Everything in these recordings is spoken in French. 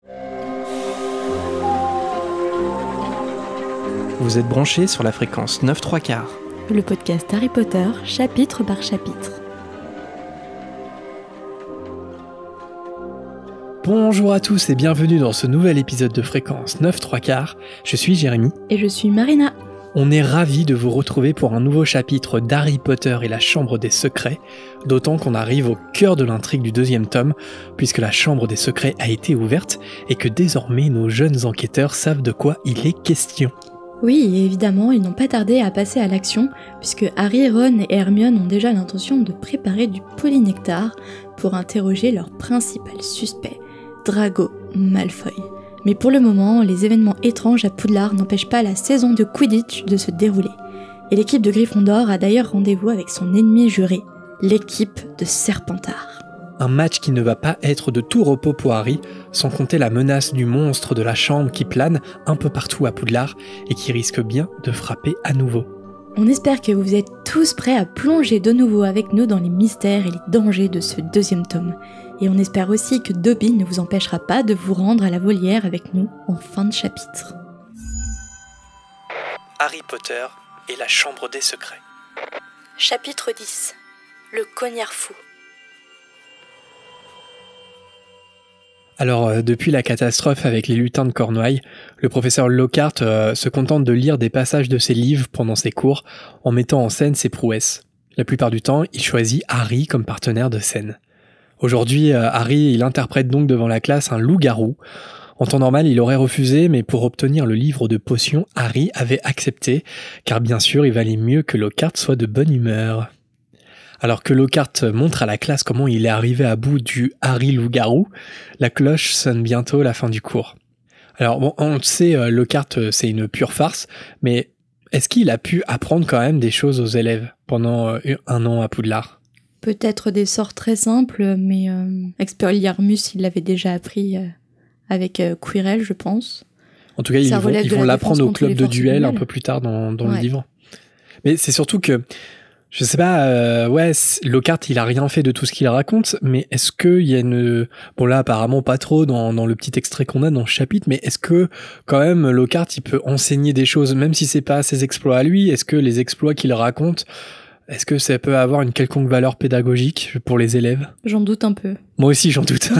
Vous êtes branchés sur la fréquence 9/3/4. Le podcast Harry Potter, chapitre par chapitre. Bonjour à tous et bienvenue dans ce nouvel épisode de fréquence 9/3/4. Je suis Jérémy. Et je suis Marina. On est ravis de vous retrouver pour un nouveau chapitre d'Harry Potter et la Chambre des Secrets, d'autant qu'on arrive au cœur de l'intrigue du 2e tome, puisque la Chambre des Secrets a été ouverte et que désormais nos jeunes enquêteurs savent de quoi il est question. Oui, et évidemment, ils n'ont pas tardé à passer à l'action, puisque Harry, Ron et Hermione ont déjà l'intention de préparer du polynectar pour interroger leur principal suspect, Drago Malfoy. Mais pour le moment, les événements étranges à Poudlard n'empêchent pas la saison de Quidditch de se dérouler. Et l'équipe de Gryffondor a d'ailleurs rendez-vous avec son ennemi juré, l'équipe de Serpentard. Un match qui ne va pas être de tout repos pour Harry, sans compter la menace du monstre de la chambre qui plane un peu partout à Poudlard et qui risque bien de frapper à nouveau. On espère que vous êtes tous prêts à plonger de nouveau avec nous dans les mystères et les dangers de ce 2e tome. Et on espère aussi que Dobby ne vous empêchera pas de vous rendre à la volière avec nous en fin de chapitre. Harry Potter et la Chambre des Secrets. Chapitre 10. Le cognard fou. Alors, depuis la catastrophe avec les lutins de Cornouailles, le professeur Lockhart se contente de lire des passages de ses livres pendant ses cours, en mettant en scène ses prouesses. La plupart du temps, il choisit Harry comme partenaire de scène. Aujourd'hui, Harry, il interprète donc devant la classe un loup-garou. En temps normal, il aurait refusé, mais pour obtenir le livre de potions, Harry avait accepté, car bien sûr, il valait mieux que Lockhart soit de bonne humeur. Alors que Lockhart montre à la classe comment il est arrivé à bout du Harry loup-garou, la cloche sonne bientôt la fin du cours. Alors bon, on le sait, Lockhart, c'est une pure farce, mais est-ce qu'il a pu apprendre quand même des choses aux élèves pendant un an à Poudlard ? Peut-être des sorts très simples, mais Expelliarmus, il l'avait déjà appris avec Quirrell, je pense. En tout cas, ils vont l'apprendre au club de duel un peu plus tard dans le livre. Mais c'est surtout que, je sais pas, Lockhart, il a rien fait de tout ce qu'il raconte, mais est-ce qu'il y a une... Bon là, apparemment pas trop dans le petit extrait qu'on a dans le chapitre, mais est-ce que, quand même, Lockhart, il peut enseigner des choses, même si c'est pas ses exploits à lui? Est-ce que les exploits qu'il raconte, est-ce que ça peut avoir une quelconque valeur pédagogique pour les élèves? J'en doute un peu. Moi aussi, j'en doute.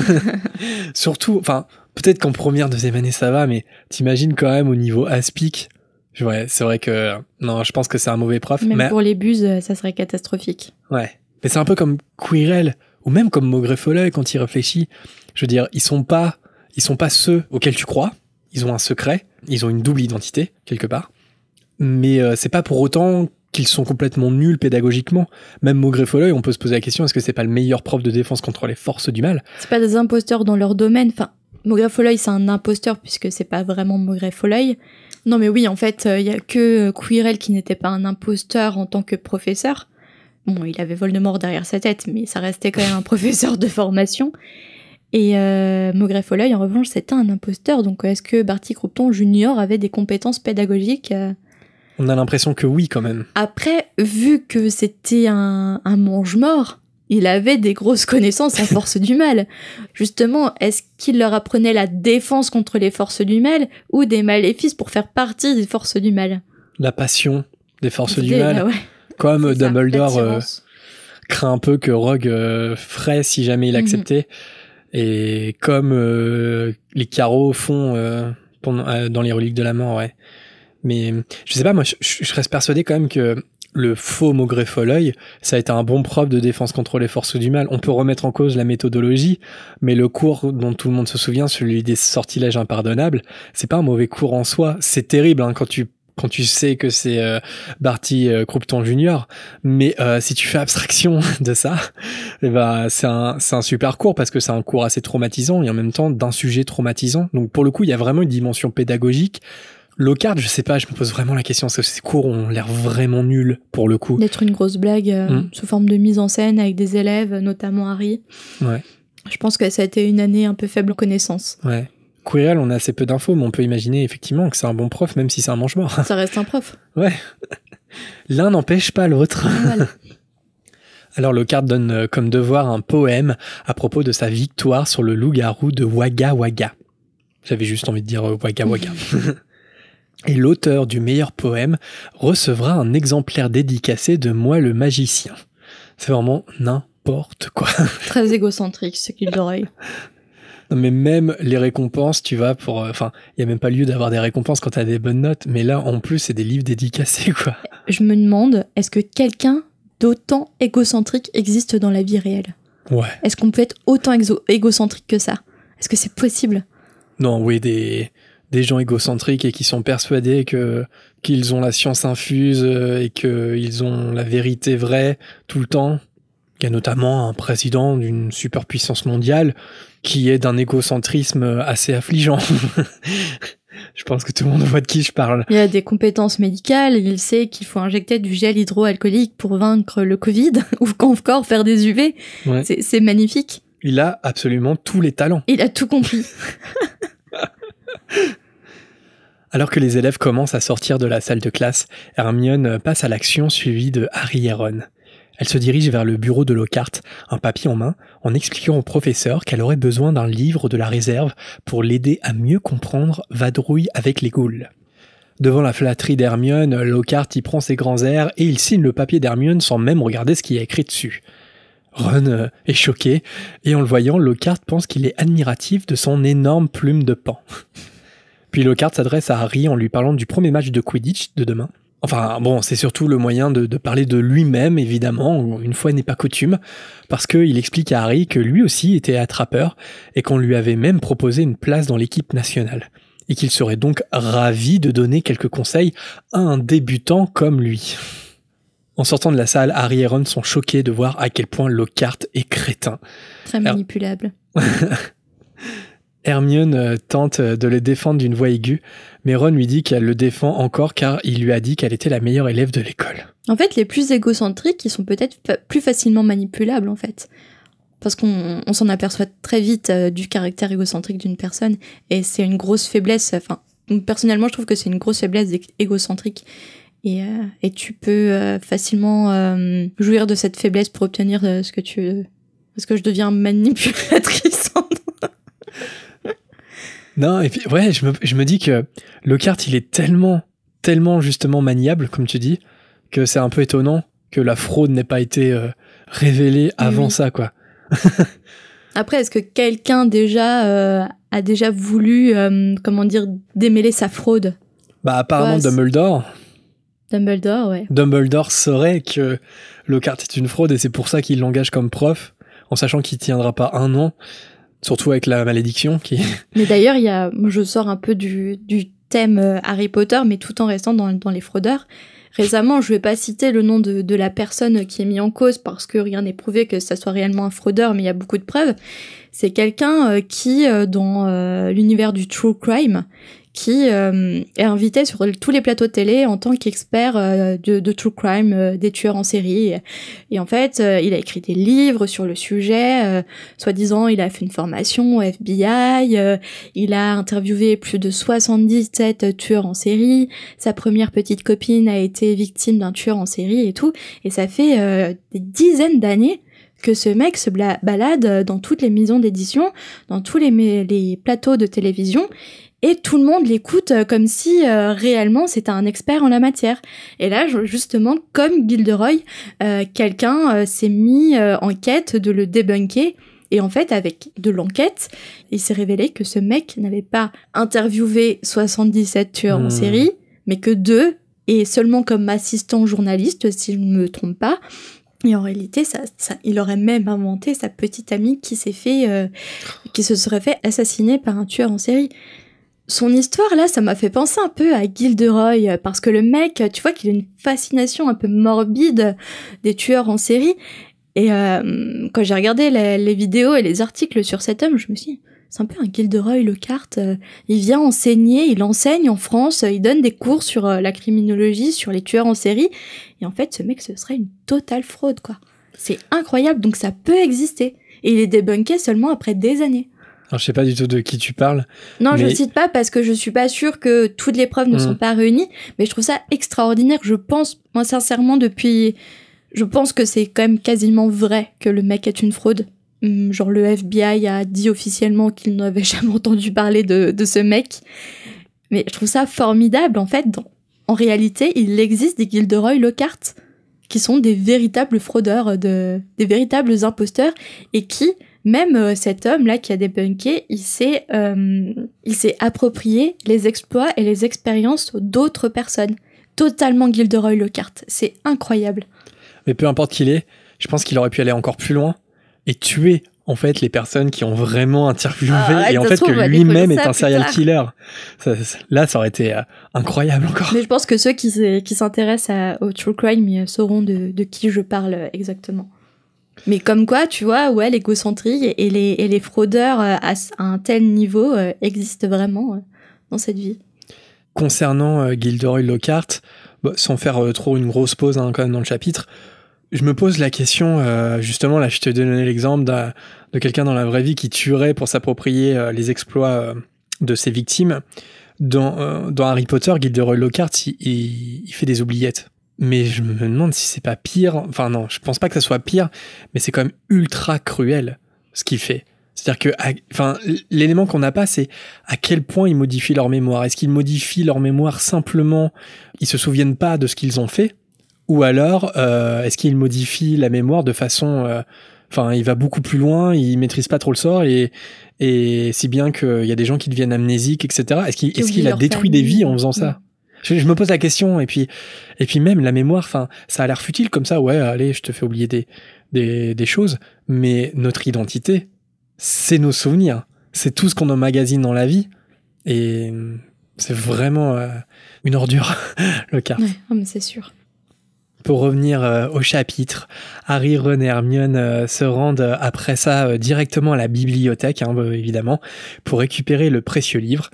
Surtout, enfin, peut-être qu'en première, 2e année, ça va, mais t'imagines quand même au niveau aspic. Ouais, c'est vrai que... Non, je pense que c'est un mauvais prof. Même pour les buses, ça serait catastrophique. Ouais. Mais c'est un peu comme Quirrell, ou même comme Maugrey Folleuil quand il réfléchit. Je veux dire, ils sont pas ceux auxquels tu crois. Ils ont un secret. Ils ont une double identité, quelque part. Mais c'est pas pour autant qu'ils sont complètement nuls pédagogiquement. Même Maugrey Folleuil, on peut se poser la question, est-ce que c'est pas le meilleur prof de défense contre les forces du mal? C'est pas des imposteurs dans leur domaine. Enfin, Maugrey Folleuil, c'est un imposteur puisque c'est pas vraiment Maugrey Folleuil. Non mais oui, en fait, il y a que Quirrell qui n'était pas un imposteur en tant que professeur. Bon, il avait Voldemort derrière sa tête, mais ça restait quand même un professeur de formation. Et Maugrey Folleuil, en revanche, c'était un imposteur. Donc est-ce que Barty Croughton Junior avait des compétences pédagogiques On a l'impression que oui, quand même. Après, vu que c'était un mange-mort, il avait des grosses connaissances en force du mal. Justement, est-ce qu'il leur apprenait la défense contre les forces du mal ou des maléfices pour faire partie des forces du mal? La passion des forces du mal. Ouais. Comme Dumbledore craint un peu que Rogue ferait si jamais il acceptait. Et comme les carreaux font dans les reliques de la mort, ouais. Mais je sais pas, moi je reste persuadé quand même que le faux Maugrey Folleuil, ça a été un bon prof de défense contre les forces du mal. On peut remettre en cause la méthodologie, mais le cours dont tout le monde se souvient, celui des sortilèges impardonnables, c'est pas un mauvais cours en soi. C'est terrible quand tu sais que c'est Barty Croughton Junior, mais si tu fais abstraction de ça, c'est un super cours parce que c'est un cours assez traumatisant et en même temps d'un sujet traumatisant. Donc pour le coup, il y a vraiment une dimension pédagogique. Lockhart, je sais pas, je me pose vraiment la question, parce que ces cours ont l'air vraiment nuls, pour le coup. D'être une grosse blague sous forme de mise en scène avec des élèves, notamment Harry. Ouais. Je pense que ça a été une année un peu faible en connaissances. Ouais. Quirrell, on a assez peu d'infos, mais on peut imaginer effectivement que c'est un bon prof, même si c'est un mange-mort. Ça reste un prof. Ouais. L'un n'empêche pas l'autre. Voilà. Alors Lockhart donne comme devoir un poème à propos de sa victoire sur le loup-garou de Wagga Wagga. J'avais juste envie de dire Waka Waka. Et l'auteur du meilleur poème recevra un exemplaire dédicacé de Moi le magicien. C'est vraiment n'importe quoi. Très égocentrique, ce Gilderoy. Non, mais même les récompenses, tu vois, il n'y a même pas lieu d'avoir des récompenses quand tu as des bonnes notes, mais là, en plus, c'est des livres dédicacés, quoi. Je me demande, est-ce que quelqu'un d'autant égocentrique existe dans la vie réelle ? Ouais. Est-ce qu'on peut être autant égocentrique que ça ? Est-ce que c'est possible ? Non, oui, des gens égocentriques et qui sont persuadés qu'ils ont la science infuse et qu'ils ont la vérité vraie tout le temps. Il y a notamment un président d'une superpuissance mondiale qui est d'un égocentrisme assez affligeant. Je pense que tout le monde voit de qui je parle. Il a des compétences médicales, il sait qu'il faut injecter du gel hydroalcoolique pour vaincre le Covid, ou encore faire des UV. Ouais. C'est magnifique. Il a absolument tous les talents. Il a tout compris. Alors que les élèves commencent à sortir de la salle de classe, Hermione passe à l'action suivie de Harry et Ron. Elle se dirige vers le bureau de Lockhart, un papier en main, en expliquant au professeur qu'elle aurait besoin d'un livre de la réserve pour l'aider à mieux comprendre Vadrouille avec les ghouls. Devant la flatterie d'Hermione, Lockhart y prend ses grands airs et il signe le papier d'Hermione sans même regarder ce qui est écrit dessus. Ron est choqué, et en le voyant, Lockhart pense qu'il est admiratif de son énorme plume de paon. Puis Lockhart s'adresse à Harry en lui parlant du premier match de Quidditch de demain. Enfin, bon, c'est surtout le moyen de parler de lui-même, évidemment, une fois n'est pas coutume, parce qu'il explique à Harry que lui aussi était attrapeur, et qu'on lui avait même proposé une place dans l'équipe nationale, et qu'il serait donc ravi de donner quelques conseils à un débutant comme lui. En sortant de la salle, Harry et Ron sont choqués de voir à quel point Lockhart est crétin. Très manipulable. Hermione tente de le défendre d'une voix aiguë, mais Ron lui dit qu'elle le défend encore car il lui a dit qu'elle était la meilleure élève de l'école. En fait, les plus égocentriques, ils sont peut-être plus facilement manipulables, en fait. Parce qu'on s'en aperçoit très vite du caractère égocentrique d'une personne, et c'est une grosse faiblesse. Enfin, personnellement, je trouve que c'est une grosse faiblesse égocentrique. Et tu peux facilement jouir de cette faiblesse pour obtenir ce que tu veux. Parce que je deviens manipulatrice. Non, et puis ouais, je me dis que Lockhart, il est tellement justement maniable, comme tu dis, que c'est un peu étonnant que la fraude n'ait pas été révélée avant ça, quoi. Après, est-ce que quelqu'un a déjà voulu, démêler sa fraude ? Bah apparemment Dumbledore, ouais. Dumbledore saurait que Lockhart est une fraude et c'est pour ça qu'il l'engage comme prof, en sachant qu'il tiendra pas un an. Surtout avec la malédiction qui... Mais d'ailleurs, je sors un peu du thème Harry Potter, mais tout en restant dans les fraudeurs. Récemment, je vais pas citer le nom de la personne qui est mise en cause parce que rien n'est prouvé que ça soit réellement un fraudeur, mais il y a beaucoup de preuves. C'est quelqu'un qui, dans l'univers du true crime, qui est invité sur tous les plateaux de télé en tant qu'expert de true crime, des tueurs en série. Et en fait, il a écrit des livres sur le sujet. Soi-disant, il a fait une formation au FBI. Il a interviewé plus de 77 tueurs en série. Sa première petite copine a été victime d'un tueur en série et tout. Et ça fait des dizaines d'années que ce mec se balade dans toutes les maisons d'édition, dans tous les plateaux de télévision. Et tout le monde l'écoute comme si réellement c'était un expert en la matière. Et là, justement, comme Gilderoy, quelqu'un s'est mis en quête de le débunker. Et en fait, avec de l'enquête, il s'est révélé que ce mec n'avait pas interviewé 77 tueurs en série, mais que 2, et seulement comme assistant journaliste, si je ne me trompe pas. Et en réalité, il aurait même inventé sa petite amie qui se serait fait assassiner par un tueur en série. Son histoire, là, ça m'a fait penser un peu à Gilderoy, parce que le mec, tu vois qu'il a une fascination un peu morbide des tueurs en série. Et quand j'ai regardé les vidéos et les articles sur cet homme, je me suis dit, c'est un peu un Gilderoy Lockhart. Il vient enseigner, il enseigne en France, il donne des cours sur la criminologie, sur les tueurs en série. Et en fait, ce mec, ce serait une totale fraude, quoi. C'est incroyable, donc ça peut exister. Et il est débunké seulement après des années. Alors, je sais pas du tout de qui tu parles. Non, je cite pas parce que je suis pas sûre que toutes les preuves ne sont pas réunies, mais je trouve ça extraordinaire. Je pense, moi, sincèrement, je pense que c'est quand même quasiment vrai que le mec est une fraude. Genre le FBI a dit officiellement qu'il n'avait jamais entendu parler de ce mec. Mais je trouve ça formidable. En fait, en réalité, il existe des Gilderoy Lockhart qui sont des véritables fraudeurs, des véritables imposteurs, et qui, même cet homme-là qui a débunké, il s'est approprié les exploits et les expériences d'autres personnes. Totalement Gilderoy Lockhart. C'est incroyable. Mais peu importe qui il est, je pense qu'il aurait pu aller encore plus loin et tuer en fait les personnes qui ont vraiment interviewé et en fait que lui-même est un serial killer. Là, ça aurait été incroyable encore. Mais je pense que ceux qui s'intéressent au true crime sauront de qui je parle exactement. Mais comme quoi, tu vois, ouais, l'égocentrie et les fraudeurs à un tel niveau existent vraiment dans cette vie. Concernant Gilderoy Lockhart, sans faire trop une grosse pause quand même dans le chapitre, je me pose la question, justement, là je te donnais l'exemple de quelqu'un dans la vraie vie qui tuerait pour s'approprier les exploits de ses victimes. Dans Harry Potter, Gilderoy Lockhart, il fait des oubliettes. Mais je me demande si c'est pas pire, enfin non, je pense pas que ça soit pire, mais c'est quand même ultra cruel ce qu'il fait. C'est-à-dire que, l'élément qu'on n'a pas, c'est à quel point ils modifient leur mémoire. Est-ce qu'ils modifient leur mémoire simplement, ils se souviennent pas de ce qu'ils ont fait, ou alors est-ce qu'ils modifient la mémoire de façon, il va beaucoup plus loin, il maîtrise pas trop le sort et si bien qu'il y a des gens qui deviennent amnésiques, etc. Est-ce qu'il a détruit des vies en faisant ça? Je me pose la question et puis même la mémoire, ça a l'air futile comme ça. Ouais, allez, je te fais oublier des choses, mais notre identité, c'est nos souvenirs, c'est tout ce qu'on emmagasine dans la vie, et c'est vraiment une ordure, Lockhart. Ouais, mais c'est sûr. Pour revenir au chapitre, Harry, Ron et Hermione se rendent après ça directement à la bibliothèque, évidemment, pour récupérer le précieux livre.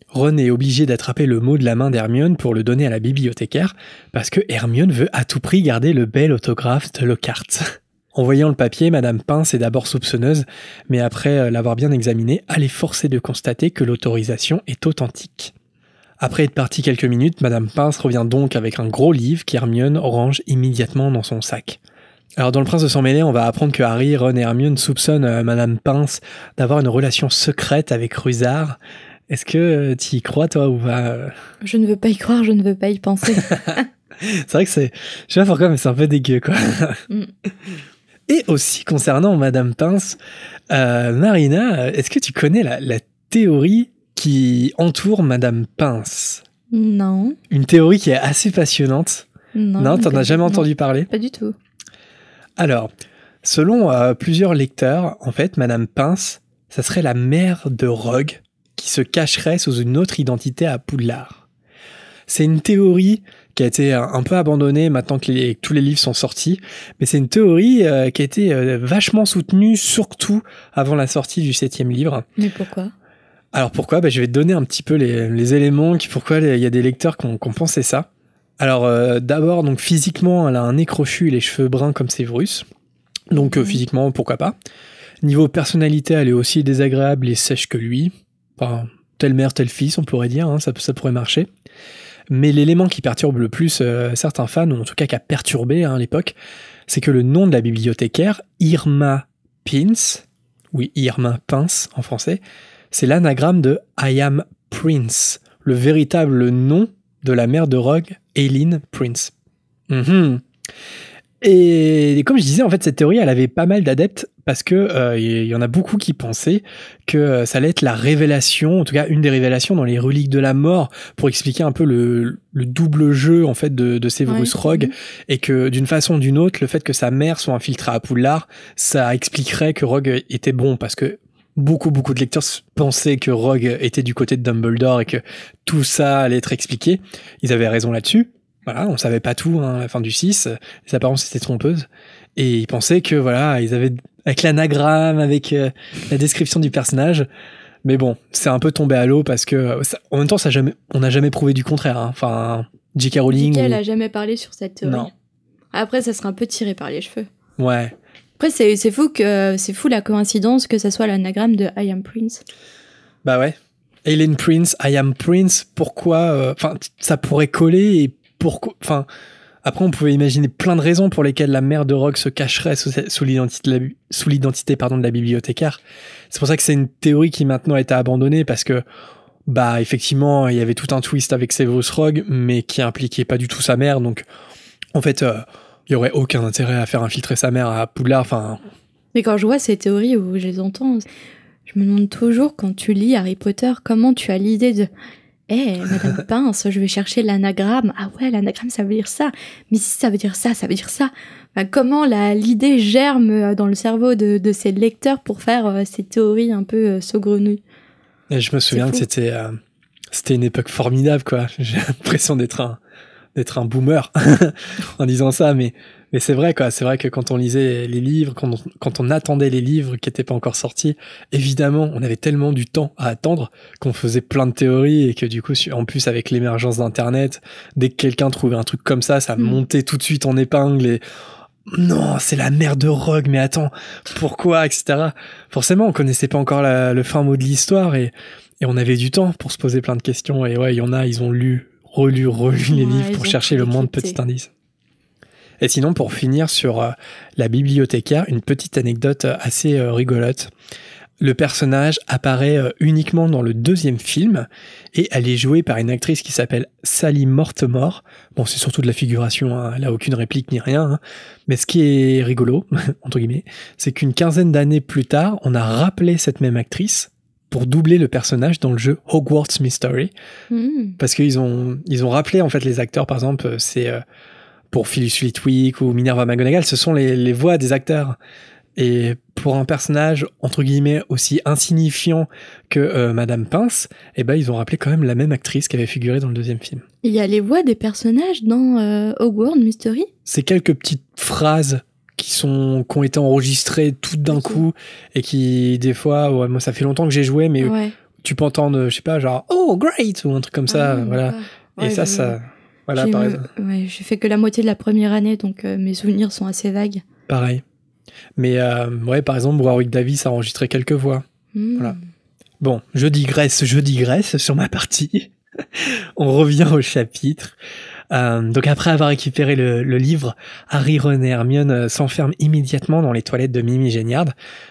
Ron est obligé d'attraper le mot de la main d'Hermione pour le donner à la bibliothécaire, parce que Hermione veut à tout prix garder le bel autographe de Lockhart. En voyant le papier, Madame Pince est d'abord soupçonneuse, mais après l'avoir bien examiné, elle est forcée de constater que l'autorisation est authentique. Après être partie quelques minutes, Madame Pince revient donc avec un gros livre qu'Hermione range immédiatement dans son sac. Alors dans Le Prince de Sang-Mêlé, on va apprendre que Harry, Ron et Hermione soupçonnent Madame Pince d'avoir une relation secrète avec Rusard. Est-ce que tu y crois, toi, ou pas? Je ne veux pas y croire, je ne veux pas y penser. C'est vrai que je sais pas pourquoi, mais c'est un peu dégueu, quoi. Et aussi, concernant Madame Pince, Marina, est-ce que tu connais la théorie qui entoure Madame Pince? Non. Une théorie qui est assez passionnante. Non, t'en as jamais entendu parler? Pas du tout. Alors, selon plusieurs lecteurs, en fait, Madame Pince, ça serait la mère de Rogue qui se cacherait sous une autre identité à Poudlard. C'est une théorie qui a été un peu abandonnée maintenant que tous les livres sont sortis, mais c'est une théorie qui a été vachement soutenue, surtout avant la sortie du 7e livre. Mais pourquoi? Alors pourquoi? Je vais te donner un petit peu les éléments pourquoi il y a des lecteurs qui ont pensé ça. Alors d'abord, donc physiquement, elle a un nez crochu et les cheveux bruns comme Severus. Donc physiquement, pourquoi pas. Niveau personnalité, elle est aussi désagréable et sèche que lui. Enfin, telle mère, tel fils, on pourrait dire, ça pourrait marcher. Mais l'élément qui perturbe le plus certains fans, ou en tout cas qui a perturbé à l'époque, c'est que le nom de la bibliothécaire, Irma Pince, oui, Irma Pince en français, c'est l'anagramme de I am Prince, le véritable nom de la mère de Rogue, Aileen Prince. Et comme je disais, en fait, cette théorie, elle avait pas mal d'adeptes parce que y en a beaucoup qui pensaient que ça allait être la révélation, en tout cas une des révélations dans les reliques de la mort, pour expliquer un peu le double jeu en fait de Severus Rogue, et que d'une façon ou d'une autre, le fait que sa mère soit infiltrée à Poudlard, ça expliquerait que Rogue était bon, parce que beaucoup de lecteurs pensaient que Rogue était du côté de Dumbledore et que tout ça allait être expliqué. Ils avaient raison là-dessus. Voilà, on savait pas tout à la fin du 6, les apparences étaient trompeuses, et ils pensaient que voilà, ils avaient avec l'anagramme, avec la description du personnage, mais bon, c'est un peu tombé à l'eau parce que en même temps on n'a jamais prouvé du contraire, Enfin, J.K. Rowling, elle a jamais parlé sur cette théorie. Non. Après, ça serait un peu tiré par les cheveux. Ouais. Après, c'est fou la coïncidence que ça soit l'anagramme de I am Prince. Bah ouais. Aileen Prince, I am Prince, pourquoi ça pourrait coller, et pourquoi, Après, on pouvait imaginer plein de raisons pour lesquelles la mère de Rogue se cacherait sous l'identité de la bibliothécaire. C'est pour ça que c'est une théorie qui maintenant a été abandonnée, parce que, effectivement, il y avait tout un twist avec Severus Rogue, mais qui impliquait pas du tout sa mère. Donc, en fait, il y aurait aucun intérêt à faire infiltrer sa mère à Poudlard. Enfin. Mais quand je vois ces théories où je les entends, je me demande toujours, quand tu lis Harry Potter, comment tu as l'idée de Madame Pince, je vais chercher l'anagramme. Ah ouais, l'anagramme, ça veut dire ça. Mais si ça veut dire ça, ça veut dire ça. Comment l'idée germe dans le cerveau de ces lecteurs pour faire ces théories un peu saugrenues. Et je me souviens que c'était une époque formidable, quoi. J'ai l'impression d'être un boomer en disant ça, mais c'est vrai, quoi. C'est vrai que quand on lisait les livres, quand on attendait les livres qui n'étaient pas encore sortis, évidemment, on avait tellement du temps à attendre qu'on faisait plein de théories, et que du coup, en plus, avec l'émergence d'Internet, dès que quelqu'un trouvait un truc comme ça montait tout de suite en épingle, et non, c'est la mère de Rogue, mais attends, pourquoi, etc. Forcément, on connaissait pas encore le fin mot de l'histoire, et on avait du temps pour se poser plein de questions. Et ouais, il y en a, ils ont relu les livres pour chercher le moins de petits indices. Et sinon, pour finir sur la bibliothécaire, une petite anecdote assez rigolote. Le personnage apparaît uniquement dans le 2e film, et elle est jouée par une actrice qui s'appelle Sally Mortemore. Bon, c'est surtout de la figuration, hein, elle a aucune réplique ni rien, hein. Mais ce qui est rigolo, entre guillemets, c'est qu'une quinzaine d'années plus tard, on a rappelé cette même actrice pour doubler le personnage dans le jeu Hogwarts Mystery. Parce qu'ils ont rappelé, en fait, les acteurs, par exemple, c'est pour Phyllis Flitwick ou Minerva McGonagall, ce sont les voix des acteurs. Et pour un personnage, entre guillemets, aussi insignifiant que Madame Pince, ils ont rappelé quand même la même actrice qui avait figuré dans le 2e film. Il y a les voix des personnages dans Hogwarts Mystery ? C'est quelques petites phrases qui ont été enregistrées toutes d'un coup, et qui, des fois, moi ça fait longtemps que j'ai joué, mais tu peux entendre, je sais pas, genre « Oh, great !» ou un truc comme ça, voilà. Et ça... Voilà, par exemple. Ouais, j'ai fait que la moitié de la première année, donc mes souvenirs sont assez vagues. Pareil. Mais par exemple, Warwick Davis a enregistré quelques voix. Voilà. Bon, je digresse sur ma partie. On revient au chapitre. Donc après avoir récupéré le livre, Harry, Ron et Hermione s'enferment immédiatement dans les toilettes de Mimi Géniard.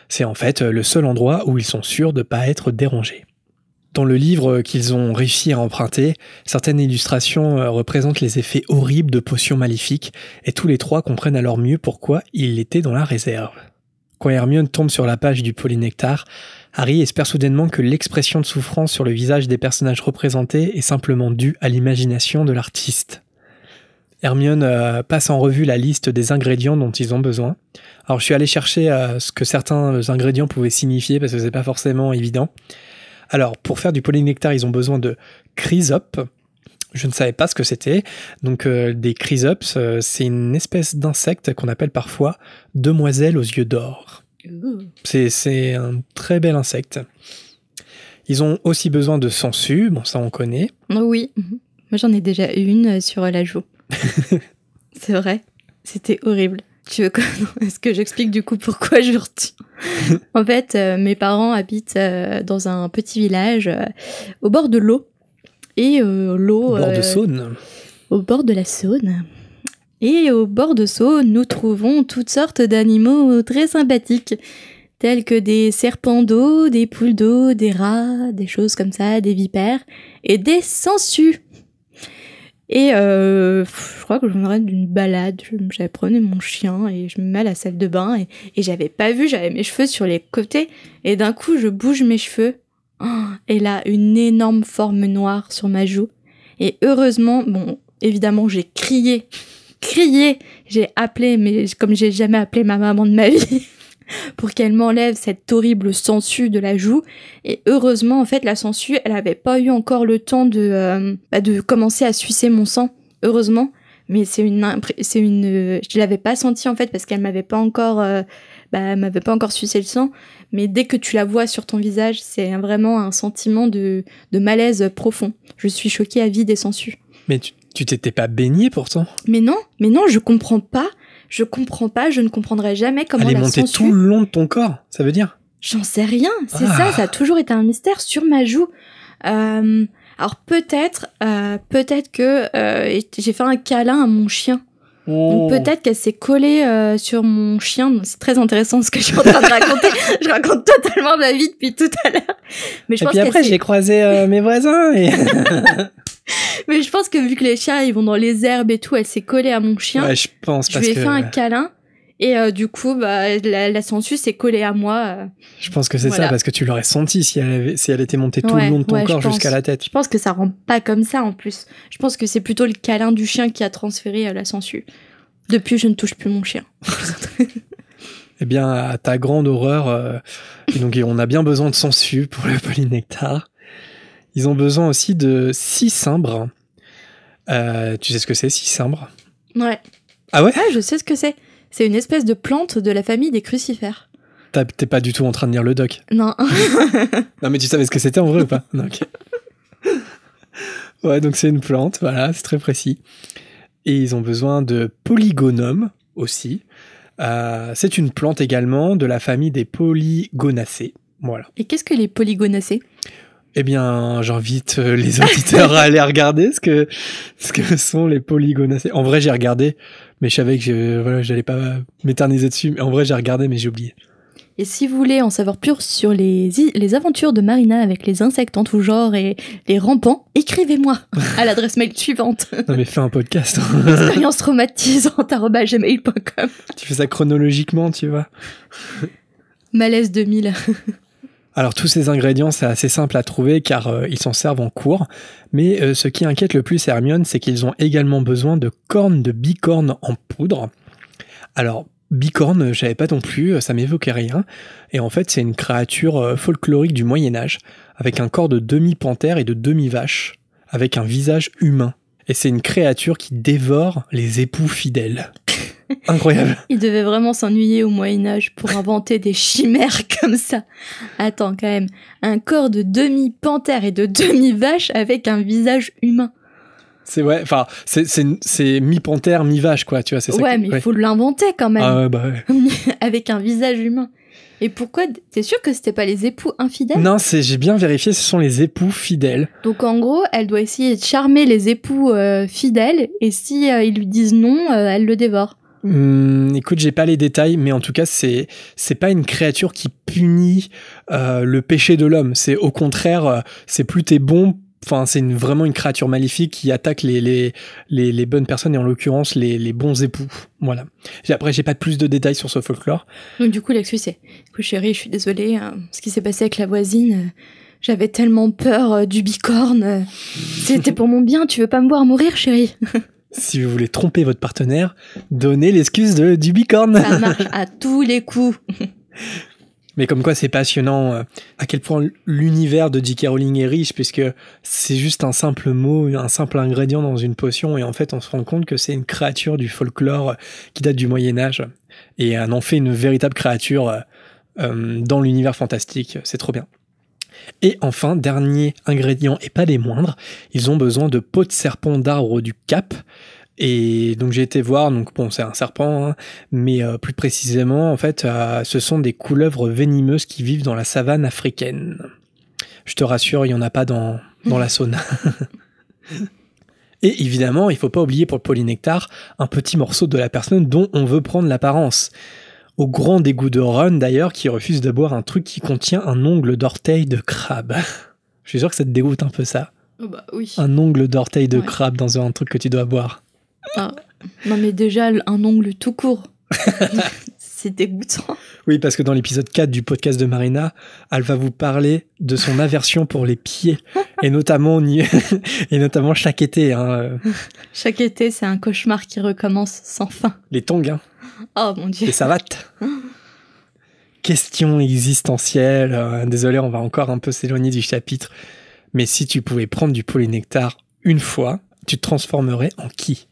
C'est en fait le seul endroit où ils sont sûrs de ne pas être dérangés. Dans le livre qu'ils ont réussi à emprunter, certaines illustrations représentent les effets horribles de potions maléfiques, et tous les trois comprennent alors mieux pourquoi il était dans la réserve. Quand Hermione tombe sur la page du polynectar, Harry espère soudainement que l'expression de souffrance sur le visage des personnages représentés est simplement due à l'imagination de l'artiste. Hermione passe en revue la liste des ingrédients dont ils ont besoin. Alors je suis allé chercher ce que certains ingrédients pouvaient signifier, parce que c'est pas forcément évident. Alors, pour faire du polynectar, ils ont besoin de chrysopes. Je ne savais pas ce que c'était. Donc, des chrysopes, c'est une espèce d'insecte qu'on appelle parfois demoiselle aux yeux d'or. C'est un très bel insecte. Ils ont aussi besoin de sangsues. Bon, ça, on connaît. Oui. Moi, j'en ai déjà une sur la joue. C'est vrai. C'était horrible. Est-ce que j'explique du coup pourquoi je retiens ? En fait, mes parents habitent dans un petit village au bord de l'eau. Et l'eau... Au bord de Saône. Au bord de la Saône. Et au bord de Saône, nous trouvons toutes sortes d'animaux très sympathiques, tels que des serpents d'eau, des poules d'eau, des rats, des choses comme ça, des vipères, et des sangsues. Et je crois que je venais d'une balade, j'avais promené mon chien et je me mets à la salle de bain et j'avais pas vu, j'avais mes cheveux sur les côtés et d'un coup je bouge mes cheveux et là une énorme forme noire sur ma joue et heureusement, bon évidemment j'ai crié, j'ai appelé mais comme j'ai jamais appelé ma maman de ma vie pour qu'elle m'enlève cette horrible sangsue de la joue. Et heureusement, en fait, la sangsue, elle avait pas eu encore le temps de commencer à sucer mon sang. Heureusement. Mais je l'avais pas senti, en fait, parce qu'elle m'avait pas encore sucé le sang. Mais dès que tu la vois sur ton visage, c'est vraiment un sentiment de malaise profond. Je suis choquée à vie des sangsues. Mais tu t'étais pas baignée pourtant ? Mais non, je comprends pas. Je ne comprendrai jamais comment elle est montée tout le long de ton cort, ça veut dire ? J'en sais rien, c'est ça a toujours été un mystère sur ma joue. Alors peut-être que j'ai fait un câlin à mon chien Donc peut-être qu'elle s'est collée sur mon chien. C'est très intéressant ce que je suis en train de raconter. Je raconte totalement ma vie depuis tout à l'heure. Mais je et pense puis après, j'ai croisé mes voisins. Et... Mais je pense que vu que les chiens, ils vont dans les herbes et tout, elle s'est collée à mon chien. Ouais, je pense je lui ai fait un câlin. Et du coup, la sangsue s'est collée à moi. Je pense que c'est ça, parce que tu l'aurais senti si elle était montée tout le long de ton corps jusqu'à la tête. Je pense que ça rend pas comme ça en plus. Je pense que c'est plutôt le câlin du chien qui a transféré la sangsue. Depuis, je ne touche plus mon chien. Eh bien, à ta grande horreur, donc on a bien besoin de sangsue pour le polynectar. Ils ont besoin aussi de cicimbre. Tu sais ce que c'est, cicimbre? Ouais. Ah ouais? Ah, je sais ce que c'est. C'est une espèce de plante de la famille des crucifères. T'es pas du tout en train de lire le doc? Non. Non, mais tu savais ce que c'était en vrai ou pas? Non, ok. Ouais, donc c'est une plante, voilà, c'est très précis. Et ils ont besoin de polygonum aussi. C'est une plante également de la famille des polygonacées. Voilà. Et qu'est-ce que les polygonacées? Eh bien, j'invite les auditeurs à aller regarder ce que sont les polygonacées. En vrai, j'ai regardé, mais je savais que j'allais pas m'éterniser dessus. Mais en vrai, j'ai regardé, mais j'ai oublié. Et si vous voulez en savoir plus sur les aventures de Marina avec les insectes en tout genre et les rampants, écrivez-moi à l'adresse mail suivante. Non mais fais un podcast. Expérience traumatisante@gmail.com. Tu fais ça chronologiquement, tu vois. Malaise 2000. Alors tous ces ingrédients, c'est assez simple à trouver car ils s'en servent en cours. Mais ce qui inquiète le plus Hermione, c'est qu'ils ont également besoin de cornes de bicorne en poudre. Alors, bicorne, je savais pas non plus, ça m'évoquait rien. Et en fait, c'est une créature folklorique du Moyen-Âge, avec un corps de demi-panthère et de demi-vache, avec un visage humain. Et c'est une créature qui dévore les époux fidèles. Incroyable. Il devait vraiment s'ennuyer au Moyen-Âge pour inventer des chimères comme ça. Attends, quand même. Un corps de demi-panthère et de demi-vache avec un visage humain. C'est ouais, enfin, c'est mi-panthère, mi-vache, quoi, tu vois, c'est ça. Ouais, mais il faut l'inventer quand même. Ah ouais, bah ouais. Avec un visage humain. Et pourquoi? T'es sûr que c'était pas les époux infidèles? Non, j'ai bien vérifié, ce sont les époux fidèles. Donc en gros, elle doit essayer de charmer les époux fidèles, et si ils lui disent non, elle le dévore. Écoute, j'ai pas les détails, mais en tout cas, c'est pas une créature qui punit le péché de l'homme. C'est au contraire, c'est plus t'es bon. Enfin, c'est vraiment une créature maléfique qui attaque les bonnes personnes et en l'occurrence les bons époux. Voilà. Après, j'ai pas plus de détails sur ce folklore. Donc du coup, l'excuse c'est, écoute chérie, je suis désolée, ce qui s'est passé avec la voisine, j'avais tellement peur du bicorne. C'était pour mon bien, tu veux pas me voir mourir, chérie? Si vous voulez tromper votre partenaire, donnez l'excuse du bicorne. Ça marche à tous les coups. Mais comme quoi c'est passionnant à quel point l'univers de J.K. Rowling est riche, puisque c'est juste un simple mot, un simple ingrédient dans une potion, et en fait on se rend compte que c'est une créature du folklore qui date du Moyen-Âge, et on en fait une véritable créature dans l'univers fantastique, c'est trop bien. Et enfin, dernier ingrédient et pas des moindres, ils ont besoin de peau de serpent d'arbre du Cap. Et donc j'ai été voir, donc bon c'est un serpent, hein, mais plus précisément en fait ce sont des couleuvres venimeuses qui vivent dans la savane africaine. Je te rassure, il n'y en a pas dans la Saône. Et évidemment, il ne faut pas oublier pour le polynectar un petit morceau de la personne dont on veut prendre l'apparence. Au grand dégoût de Ron d'ailleurs, qui refuse de boire un truc qui contient un ongle d'orteil de crabe. Je suis sûr que ça te dégoûte un peu ça. Oh bah oui. Un ongle d'orteil de crabe dans un truc que tu dois boire. Ah, non mais déjà un ongle tout court. C'est dégoûtant. Oui, parce que dans l'épisode 4 du podcast de Marina, elle va vous parler de son aversion pour les pieds, et notamment chaque été. Hein. Chaque été, c'est un cauchemar qui recommence sans fin. Les tongs, hein. Oh mon Dieu. Les savates. Question existentielle. Désolé, on va encore un peu s'éloigner du chapitre. Mais si tu pouvais prendre du polynectar une fois, tu te transformerais en qui?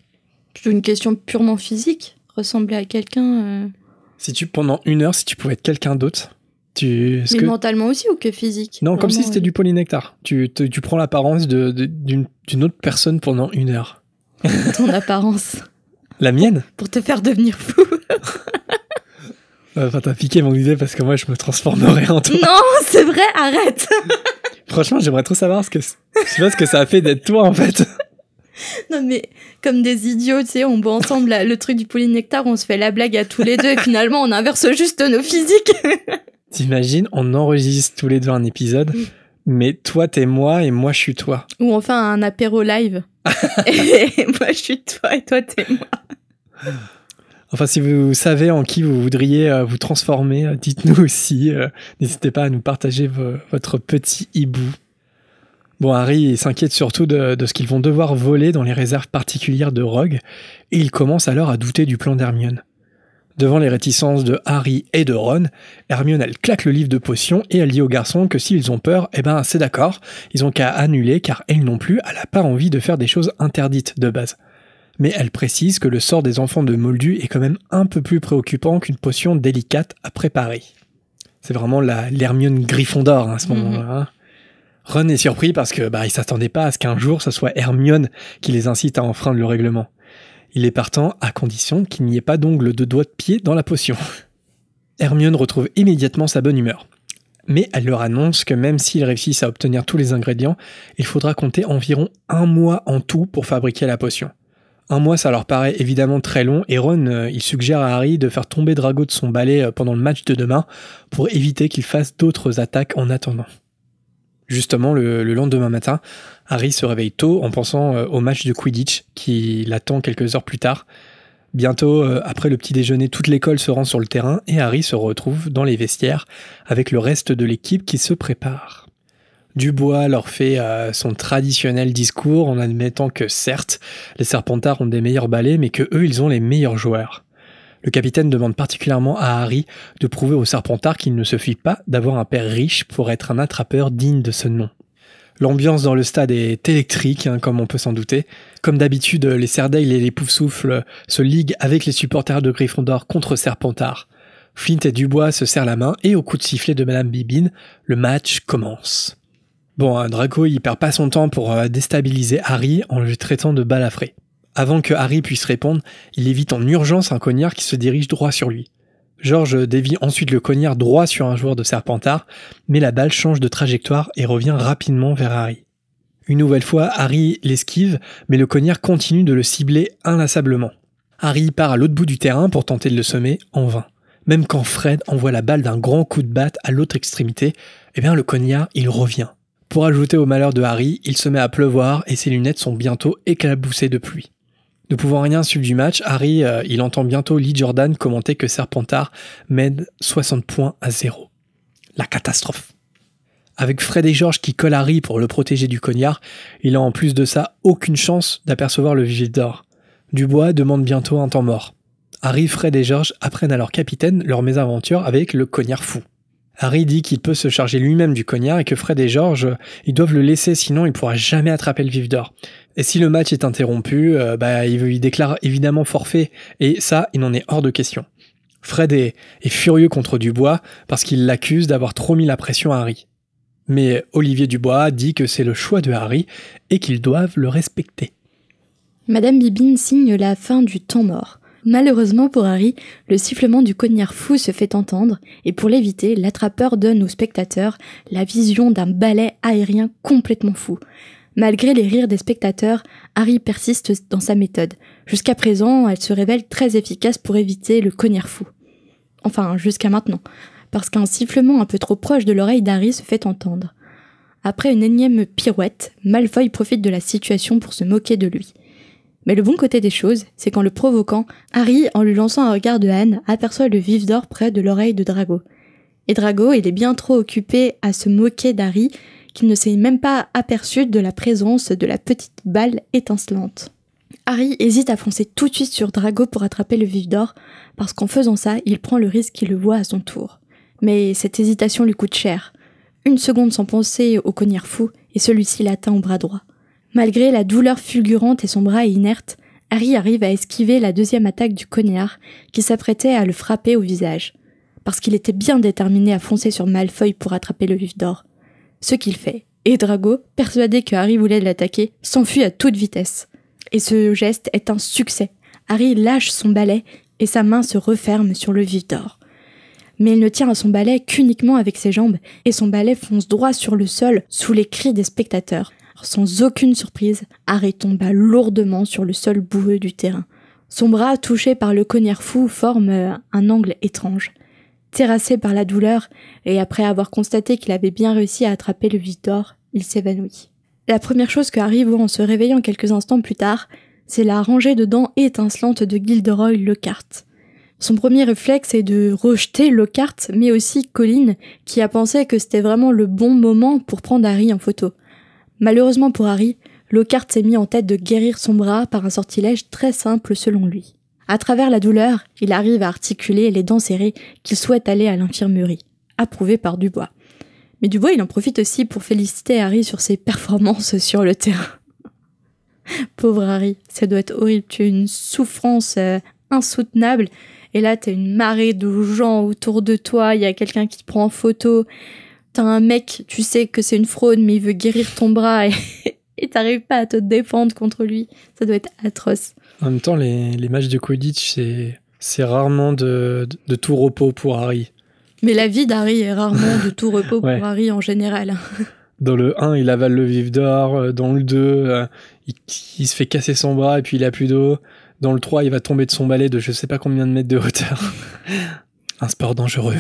C'est une question purement physique. Ressembler à quelqu'un... Pendant une heure, si tu pouvais être quelqu'un d'autre, Mais mentalement aussi ou que physique? Non, comme si c'était du polynectar. Tu prends l'apparence d'une autre personne pendant une heure. Ton apparence. La mienne? Pour te faire devenir fou. Enfin, t'as piqué mon idée parce que moi, je me transformerais en toi. Non, c'est vrai, arrête. Franchement, j'aimerais trop savoir je sais pas ce que ça a fait d'être toi, en fait. Non mais, comme des idiots, tu sais, on boit ensemble le truc du polynectar, on se fait la blague à tous les deux, et finalement on inverse juste nos physiques. T'imagines, on enregistre tous les deux un épisode, mais toi t'es moi et moi je suis toi. Ou enfin un apéro live. Et moi je suis toi et toi t'es moi. Enfin, si vous savez en qui vous voudriez vous transformer, dites-nous aussi. N'hésitez pas à nous partager votre petit hibou. Bon, Harry s'inquiète surtout de ce qu'ils vont devoir voler dans les réserves particulières de Rogue, et il commence alors à douter du plan d'Hermione. Devant les réticences de Harry et de Ron, Hermione, elle claque le livre de potions et elle dit aux garçons que s'ils ont peur, c'est d'accord, ils ont qu'à annuler car elle non plus, elle n'a pas envie de faire des choses interdites de base. Mais elle précise que le sort des enfants de Moldu est quand même un peu plus préoccupant qu'une potion délicate à préparer. C'est vraiment l'Hermione Gryffondor à ce moment-là. Hein. Ron est surpris parce que il s'attendait pas à ce qu'un jour ce soit Hermione qui les incite à enfreindre le règlement. Il est partant à condition qu'il n'y ait pas d'ongles de doigts de pied dans la potion. Hermione retrouve immédiatement sa bonne humeur. Mais elle leur annonce que même s'ils réussissent à obtenir tous les ingrédients, il faudra compter environ 1 mois en tout pour fabriquer la potion. 1 mois, ça leur paraît évidemment très long, et Ron, il suggère à Harry de faire tomber Drago de son balai pendant le match de demain pour éviter qu'il fasse d'autres attaques en attendant. Justement, le lendemain matin, Harry se réveille tôt en pensant au match de Quidditch qui l'attend quelques heures plus tard. Bientôt, après le petit déjeuner, toute l'école se rend sur le terrain et Harry se retrouve dans les vestiaires avec le reste de l'équipe qui se prépare. Dubois leur fait son traditionnel discours en admettant que certes, les Serpentards ont des meilleurs balais mais que eux, ils ont les meilleurs joueurs. Le capitaine demande particulièrement à Harry de prouver aux Serpentards qu'il ne suffit pas d'avoir un père riche pour être un attrapeur digne de ce nom. L'ambiance dans le stade est électrique, comme on peut s'en douter. Comme d'habitude, les Serdale et les Poufsouffles se liguent avec les supporters de Gryffondor contre Serpentard. Flint et Dubois se serrent la main et au coup de sifflet de Madame Bibine, le match commence. Bon, Draco, il perd pas son temps pour déstabiliser Harry en le traitant de balafré. Avant que Harry puisse répondre, il évite en urgence un cognard qui se dirige droit sur lui. George dévie ensuite le cognard droit sur un joueur de Serpentard, mais la balle change de trajectoire et revient rapidement vers Harry. Une nouvelle fois, Harry l'esquive, mais le cognard continue de le cibler inlassablement. Harry part à l'autre bout du terrain pour tenter de le semer, en vain. Même quand Fred envoie la balle d'un grand coup de batte à l'autre extrémité, le cognard, il revient. Pour ajouter au malheur de Harry, il se met à pleuvoir et ses lunettes sont bientôt éclaboussées de pluie. Ne pouvant rien suivre du match, Harry, il entend bientôt Lee Jordan commenter que Serpentard mène 60 points à 0. La catastrophe. Avec Fred et George qui collent Harry pour le protéger du cognard, il a en plus de ça aucune chance d'apercevoir le Gryffondor. Dubois demande bientôt un temps mort. Harry, Fred et George apprennent à leur capitaine leur mésaventure avec le cognard fou. Harry dit qu'il peut se charger lui-même du cognard et que Fred et George, ils doivent le laisser sinon il pourra jamais attraper le Gryffondor. Et si le match est interrompu, il déclare évidemment forfait et ça, il en est hors de question. Fred est furieux contre Dubois parce qu'il l'accuse d'avoir trop mis la pression à Harry. Mais Olivier Dubois dit que c'est le choix de Harry et qu'ils doivent le respecter. Madame Bibine signe la fin du temps mort. Malheureusement pour Harry, le sifflement du cognard fou se fait entendre et pour l'éviter, l'attrapeur donne aux spectateurs la vision d'un balai aérien complètement fou. Malgré les rires des spectateurs, Harry persiste dans sa méthode. Jusqu'à présent, elle se révèle très efficace pour éviter le cognard fou. Enfin, jusqu'à maintenant, parce qu'un sifflement un peu trop proche de l'oreille d'Harry se fait entendre. Après une énième pirouette, Malfoy profite de la situation pour se moquer de lui. Mais le bon côté des choses, c'est qu'en le provoquant, Harry, en lui lançant un regard de haine, aperçoit le Gryffondor près de l'oreille de Drago. Et Drago, il est bien trop occupé à se moquer d'Harry qu'il ne s'est même pas aperçu de la présence de la petite balle étincelante. Harry hésite à foncer tout de suite sur Drago pour attraper le Gryffondor, parce qu'en faisant ça, il prend le risque qu'il le voit à son tour. Mais cette hésitation lui coûte cher. 1 seconde sans penser au cognard fou, et celui-ci l'atteint au bras droit. Malgré la douleur fulgurante et son bras inerte, Harry arrive à esquiver la deuxième attaque du cognard qui s'apprêtait à le frapper au visage, parce qu'il était bien déterminé à foncer sur Malfoy pour attraper le Gryffondor. Ce qu'il fait, et Drago, persuadé que Harry voulait l'attaquer, s'enfuit à toute vitesse. Et ce geste est un succès. Harry lâche son balai et sa main se referme sur le Gryffondor. Mais il ne tient à son balai qu'uniquement avec ses jambes, et son balai fonce droit sur le sol sous les cris des spectateurs. Alors, sans aucune surprise, Harry tomba lourdement sur le sol boueux du terrain. Son bras, touché par le cognard fou, forme un angle étrange. Terrassé par la douleur, et après avoir constaté qu'il avait bien réussi à attraper le vif d'or, il s'évanouit. La première chose que Harry voit en se réveillant quelques instants plus tard, c'est la rangée de dents étincelantes de Gilderoy Lockhart. Son premier réflexe est de rejeter Lockhart, mais aussi Colin, qui a pensé que c'était vraiment le bon moment pour prendre Harry en photo. Malheureusement pour Harry, Lockhart s'est mis en tête de guérir son bras par un sortilège très simple selon lui. À travers la douleur, il arrive à articuler les dents serrées qu'il souhaite aller à l'infirmerie, approuvé par Dubois. Mais Dubois, il en profite aussi pour féliciter Harry sur ses performances sur le terrain. Pauvre Harry, ça doit être horrible, tu as une souffrance insoutenable, et là t'as une marée de gens autour de toi, il y a quelqu'un qui te prend en photo, t'as un mec, tu sais que c'est une fraude, mais il veut guérir ton bras, et t'arrives pas à te défendre contre lui, ça doit être atroce. En même temps, les matchs de Quidditch, c'est rarement de tout repos pour Harry. Mais la vie d'Harry est rarement de tout repos pour Harry en général. Dans le 1, il avale le vif d'or. Dans le 2, il se fait casser son bras et puis il a plus d'eau. Dans le 3, il va tomber de son balai de je sais pas combien de mètres de hauteur. Un sport dangereux.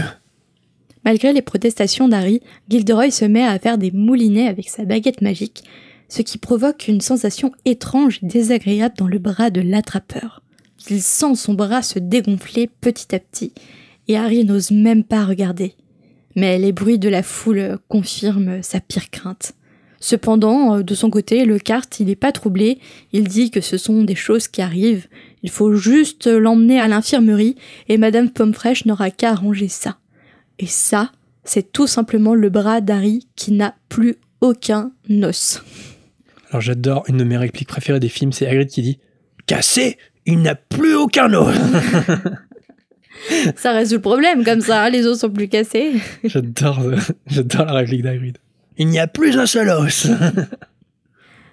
Malgré les protestations d'Harry, Gilderoy se met à faire des moulinets avec sa baguette magique, ce qui provoque une sensation étrange et désagréable dans le bras de l'attrapeur. Il sent son bras se dégonfler petit à petit, et Harry n'ose même pas regarder. Mais les bruits de la foule confirment sa pire crainte. Cependant, de son côté, Lockhart, il n'est pas troublé, il dit que ce sont des choses qui arrivent, il faut juste l'emmener à l'infirmerie, et Madame Pomfresh n'aura qu'à arranger ça. Et ça, c'est tout simplement le bras d'Harry qui n'a plus aucun os. Alors j'adore, une de mes répliques préférées des films, c'est Hagrid qui dit « Cassé, il n'a plus aucun os !» Ça résout le problème, comme ça, les os sont plus cassés. J'adore la réplique d'Hagrid. Il n'y a plus un seul os.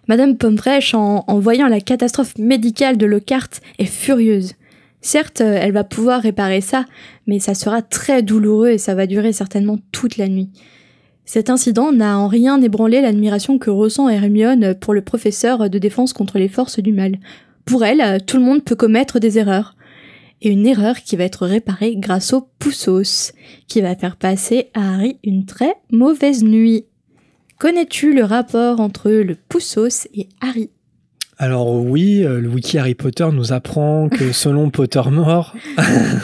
Madame Pomfresh, en voyant la catastrophe médicale de Lockhart, est furieuse. Certes, elle va pouvoir réparer ça, mais ça sera très douloureux et ça va durer certainement toute la nuit. Cet incident n'a en rien ébranlé l'admiration que ressent Hermione pour le professeur de défense contre les forces du mal. Pour elle, tout le monde peut commettre des erreurs. Et une erreur qui va être réparée grâce au Poussos, qui va faire passer à Harry une très mauvaise nuit. Connais-tu le rapport entre le Poussos et Harry ? Alors oui, le wiki Harry Potter nous apprend que selon Pottermore...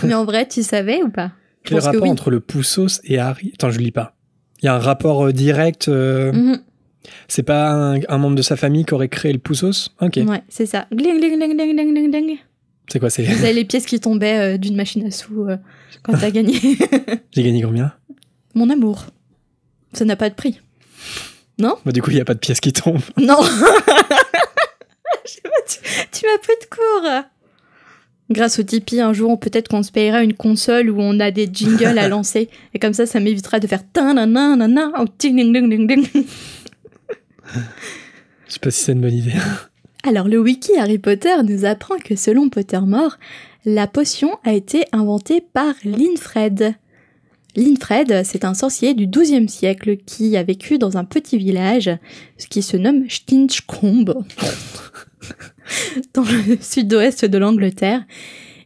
Mais en vrai, tu savais ou pas ? Quel rapport entre le Poussos et Harry ? Attends, je lis pas. Il y a un rapport direct... C'est pas un membre de sa famille qui aurait créé le Poussos ? Ok. Ouais, c'est ça. Gling, gling, gling, gling, gling, gling, gling. C'est quoi, c'est... Vous avez les pièces qui tombaient d'une machine à sous quand t'as gagné. J'ai gagné combien ? Mon amour. Ça n'a pas de prix. Non ? Bah, du coup, il n'y a pas de pièces qui tombent. Non. Tu m'as pris de court. Grâce au Tipeee, un jour, peut-être qu'on se payera une console où on a des jingles à lancer. Et comme ça m'évitera de faire ta-na-na-na-na, ou ting-ding-ding-ding-ding. Je sais pas si c'est une bonne idée. Alors, le wiki Harry Potter nous apprend que selon Pottermore, la potion a été inventée par Linfred. Linfred, c'est un sorcier du XIIe siècle qui a vécu dans un petit village, ce qui se nomme Stinchcombe, dans le sud-ouest de l'Angleterre.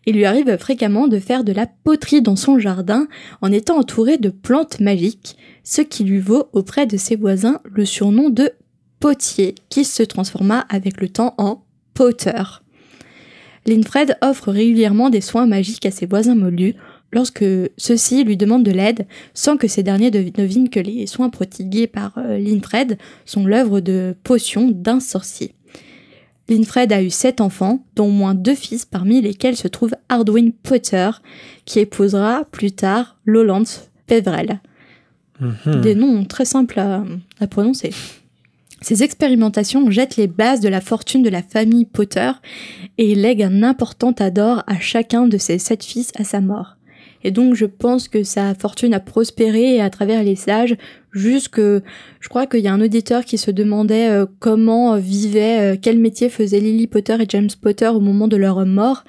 Il lui arrive fréquemment de faire de la poterie dans son jardin en étant entouré de plantes magiques, ce qui lui vaut auprès de ses voisins le surnom de potier, qui se transforma avec le temps en Potter. Linfred offre régulièrement des soins magiques à ses voisins moldus lorsque ceux-ci lui demandent de l'aide, sans que ces derniers devinent que les soins prodigués par Linfred sont l'œuvre de potions d'un sorcier. Linfred a eu 7 enfants, dont au moins 2 fils, parmi lesquels se trouve Hardwin Potter, qui épousera plus tard Lolland Peverell. Des noms très simples à prononcer. Ces expérimentations jettent les bases de la fortune de la famille Potter et lèguent un important tas d'or à chacun de ses 7 fils à sa mort. Et donc je pense que sa fortune a prospéré à travers les sages, je crois qu'il y a un auditeur qui se demandait comment vivaient, quel métier faisaient Lily Potter et James Potter au moment de leur mort,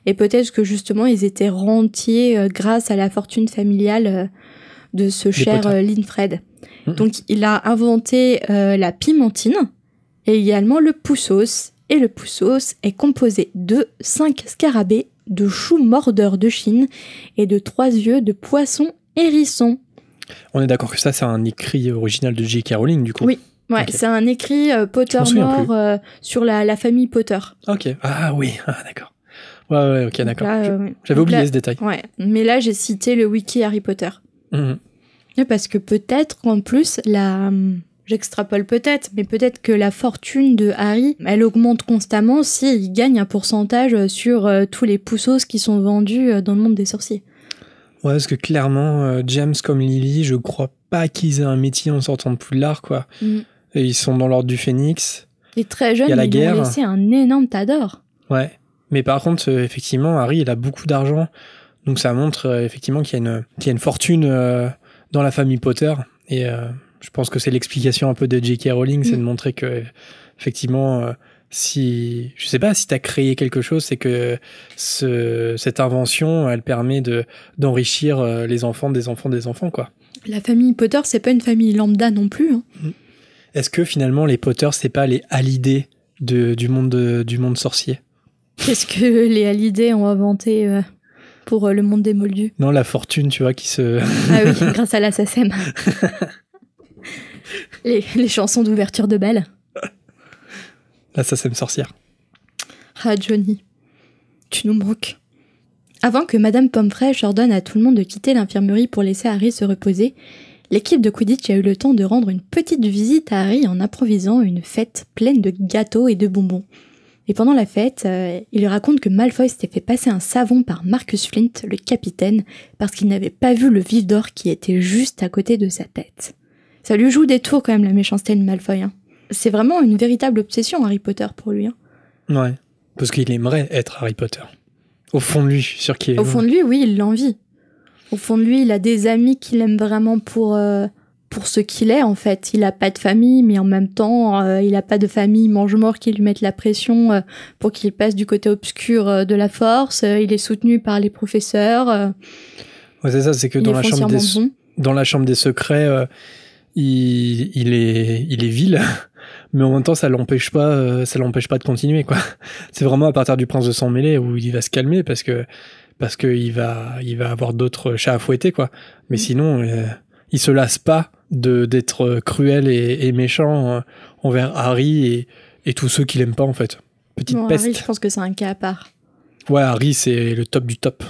et peut-être que justement ils étaient rentiers grâce à la fortune familiale de ce cher Linfred. Donc il a inventé la pimentine et également le poussos. Et le poussos est composé de 5 scarabées, de choux mordeurs de Chine et de 3 yeux de poisson hérisson. On est d'accord que ça, c'est un écrit original de J.K. Rowling, du coup. Oui, ouais, okay. C'est un écrit Pottermore sur la famille Potter. Ok, ah oui, d'accord. Ouais, ok, d'accord. J'avais oublié ce détail. Ouais, mais là, j'ai cité le wiki Harry Potter. Parce que peut-être, en plus, j'extrapole peut-être, mais peut-être que la fortune de Harry, elle augmente constamment s'il gagne un pourcentage sur tous les poussos qui sont vendus dans le monde des sorciers. Ouais, parce que clairement, James comme Lily, je crois pas qu'ils aient un métier en sortant de Poudlard, quoi. Et ils sont dans l'ordre du Phénix. Et très jeunes, ils ont laissé un énorme tas d'or. Ouais, mais par contre, effectivement, Harry, il a beaucoup d'argent, donc ça montre effectivement qu'il y a une fortune dans la famille Potter, et je pense que c'est l'explication un peu de J.K. Rowling, c'est de montrer que, effectivement, je sais pas si t'as créé quelque chose, c'est que cette invention, elle permet d'enrichir les enfants des enfants des enfants, quoi. La famille Potter, c'est pas une famille lambda non plus. Hein. Est-ce que finalement les Potter, c'est pas les Hallyday du monde sorcier? Qu'est-ce que les Hallyday ont inventé pour le monde des Moldus? Non, la fortune, tu vois, qui se... Ah oui, grâce à la SACEM. les chansons d'ouverture de bal. La SACEM sorcière. Ah, Johnny, tu nous manques. Avant que Madame Pomfrey ordonne à tout le monde de quitter l'infirmerie pour laisser Harry se reposer, l'équipe de Quidditch a eu le temps de rendre une petite visite à Harry en improvisant une fête pleine de gâteaux et de bonbons. Et pendant la fête, il lui raconte que Malfoy s'était fait passer un savon par Marcus Flint, le capitaine, parce qu'il n'avait pas vu le vif d'or qui était juste à côté de sa tête. Ça lui joue des tours quand même, la méchanceté de Malfoy. Hein. C'est vraiment une véritable obsession, Harry Potter, pour lui. Hein. Ouais, parce qu'il aimerait être Harry Potter. Au fond de lui, je suis sûr qu'il est... Au fond de lui, oui, il l'envie. Au fond de lui, il a des amis qu'il aime vraiment pour ce qu'il est, en fait. Il a pas de famille, mais en même temps, il a pas de famille mange-mort qui lui mettent la pression pour qu'il passe du côté obscur de la force. Il est soutenu par les professeurs. Ouais, c'est ça, c'est que dans la chambre des secrets, il est vil, mais en même temps, ça l'empêche pas de continuer, quoi. C'est vraiment à partir du Prince de Sang Mêlé où il va se calmer parce que il va avoir d'autres chats à fouetter, quoi. Mais sinon, il se lasse pas d'être cruel et méchant envers Harry et tous ceux qui l'aiment pas, en fait. Petite peste. Harry, je pense que c'est un cas à part. Ouais, Harry, c'est le top du top.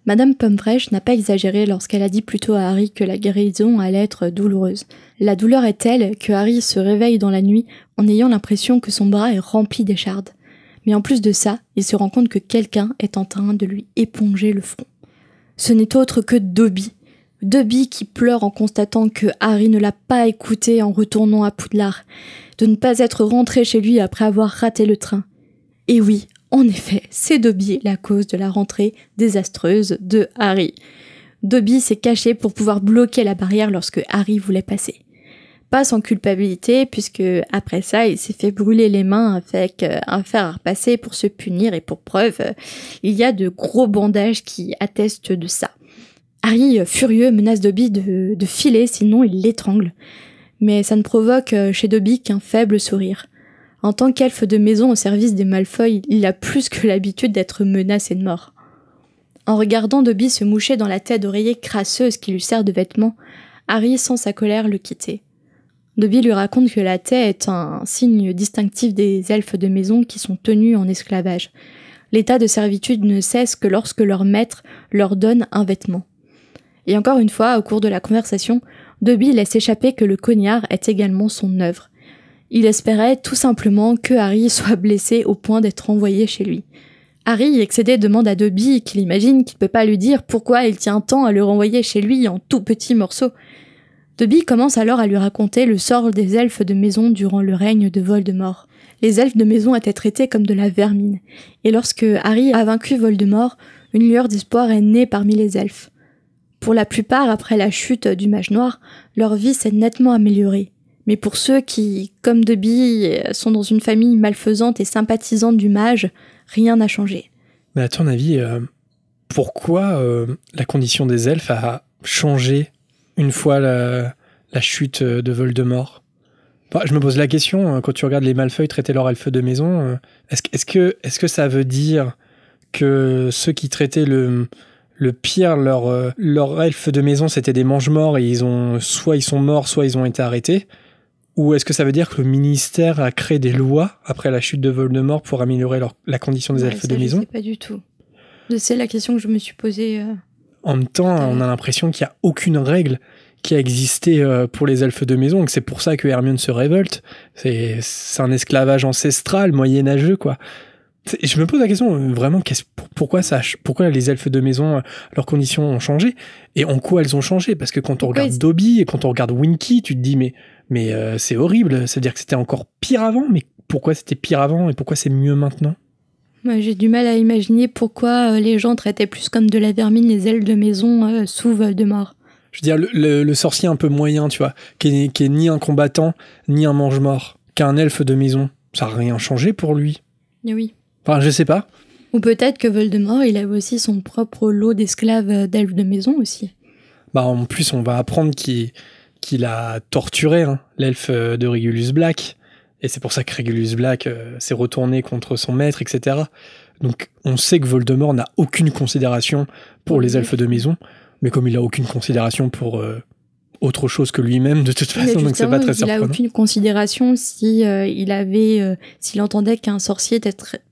Madame Pomfrey n'a pas exagéré lorsqu'elle a dit plutôt à Harry que la guérison allait être douloureuse. La douleur est telle que Harry se réveille dans la nuit en ayant l'impression que son bras est rempli d'échardes. Mais en plus de ça, il se rend compte que quelqu'un est en train de lui éponger le front. Ce n'est autre que Dobby. Dobby qui pleure en constatant que Harry ne l'a pas écouté en retournant à Poudlard, de ne pas être rentré chez lui après avoir raté le train. Et oui, en effet, c'est Dobby la cause de la rentrée désastreuse de Harry. Dobby s'est caché pour pouvoir bloquer la barrière lorsque Harry voulait passer. Pas sans culpabilité, puisque après ça, il s'est fait brûler les mains avec un fer à repasser pour se punir, et pour preuve, il y a de gros bandages qui attestent de ça. Harry, furieux, menace Dobby de filer, sinon il l'étrangle. Mais ça ne provoque chez Dobby qu'un faible sourire. En tant qu'elfe de maison au service des Malfoy, il a plus que l'habitude d'être menacé de mort. En regardant Dobby se moucher dans la tête d'oreiller crasseuse qui lui sert de vêtement, Harry sent sa colère le quitter. Dobby lui raconte que la taie est un signe distinctif des elfes de maison qui sont tenus en esclavage. L'état de servitude ne cesse que lorsque leur maître leur donne un vêtement. Et encore une fois, au cours de la conversation, Dobby laisse échapper que le cognard est également son œuvre. Il espérait tout simplement que Harry soit blessé au point d'être envoyé chez lui. Harry, excédé, demande à Dobby qu'il imagine qu'il ne peut pas lui dire pourquoi il tient tant à le renvoyer chez lui en tout petits morceaux. Dobby commence alors à lui raconter le sort des elfes de maison durant le règne de Voldemort. Les elfes de maison étaient traités comme de la vermine, et lorsque Harry a vaincu Voldemort, une lueur d'espoir est née parmi les elfes. Pour la plupart, après la chute du Mage Noir, leur vie s'est nettement améliorée. Mais pour ceux qui, comme Dobby, sont dans une famille malfaisante et sympathisante du mage, rien n'a changé. Mais à ton avis, pourquoi la condition des elfes a changé une fois la chute de Voldemort ? Enfin, je me pose la question, quand tu regardes les Malfoy traiter leur elfe de maison, est-ce que ça veut dire que ceux qui traitaient le pire, leur elfe de maison, c'était des mange-morts et soit ils sont morts, soit ils ont été arrêtés? Ou est-ce que ça veut dire que le ministère a créé des lois après la chute de Voldemort pour améliorer la condition des elfes de maison? Je sais pas du tout. C'est la question que je me suis posée. En même temps, on a l'impression qu'il n'y a aucune règle qui a existé pour les elfes de maison, et que c'est pour ça que Hermione se révolte. C'est un esclavage ancestral, moyenâgeux, quoi. Je me pose la question, vraiment, pourquoi les elfes de maison, leurs conditions ont changé, et en quoi elles ont changé? Parce que quand on regarde Dobby et quand on regarde Winky, tu te dis, mais c'est horrible, c'est-à-dire que c'était encore pire avant, mais pourquoi c'était pire avant et pourquoi c'est mieux maintenant? Moi, j'ai du mal à imaginer pourquoi les gens traitaient plus comme de la vermine les elfes de maison sous Voldemort. Je veux dire, le sorcier un peu moyen, tu vois, qui est ni un combattant, ni un mange-mort, qu'un elfe de maison, ça n'a rien changé pour lui. Oui. Enfin, je sais pas. Ou peut-être que Voldemort, il avait aussi son propre lot d'esclaves d'elfes de maison aussi. En plus, on va apprendre qu'il a torturé l'elfe de Regulus Black. Et c'est pour ça que Regulus Black s'est retourné contre son maître, etc. Donc, on sait que Voldemort n'a aucune considération pour les elfes de maison. Mais comme il n'a aucune considération pour autre chose que lui-même, de toute façon, donc c'est pas très surprenant. Il n'a aucune considération s'il entendait qu'un sorcier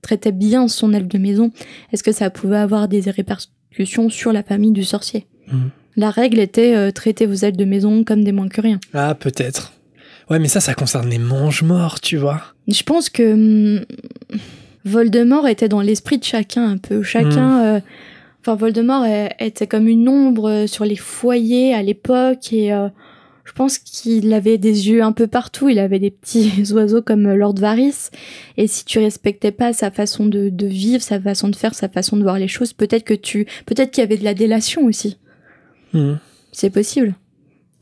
traitait bien son elfe de maison. Est-ce que ça pouvait avoir des répercussions sur la famille du sorcier? La règle était traiter vos elfes de maison comme des moins que rien. Ah, peut-être. Ouais, mais ça concerne les mange-morts, tu vois. Je pense que Voldemort était dans l'esprit de chacun un peu. Voldemort était comme une ombre sur les foyers à l'époque et je pense qu'il avait des yeux un peu partout. Il avait des petits oiseaux comme Lord Varys. Et si tu respectais pas sa façon de vivre, sa façon de faire, sa façon de voir les choses, peut-être qu'il y avait de la délation aussi. C'est possible.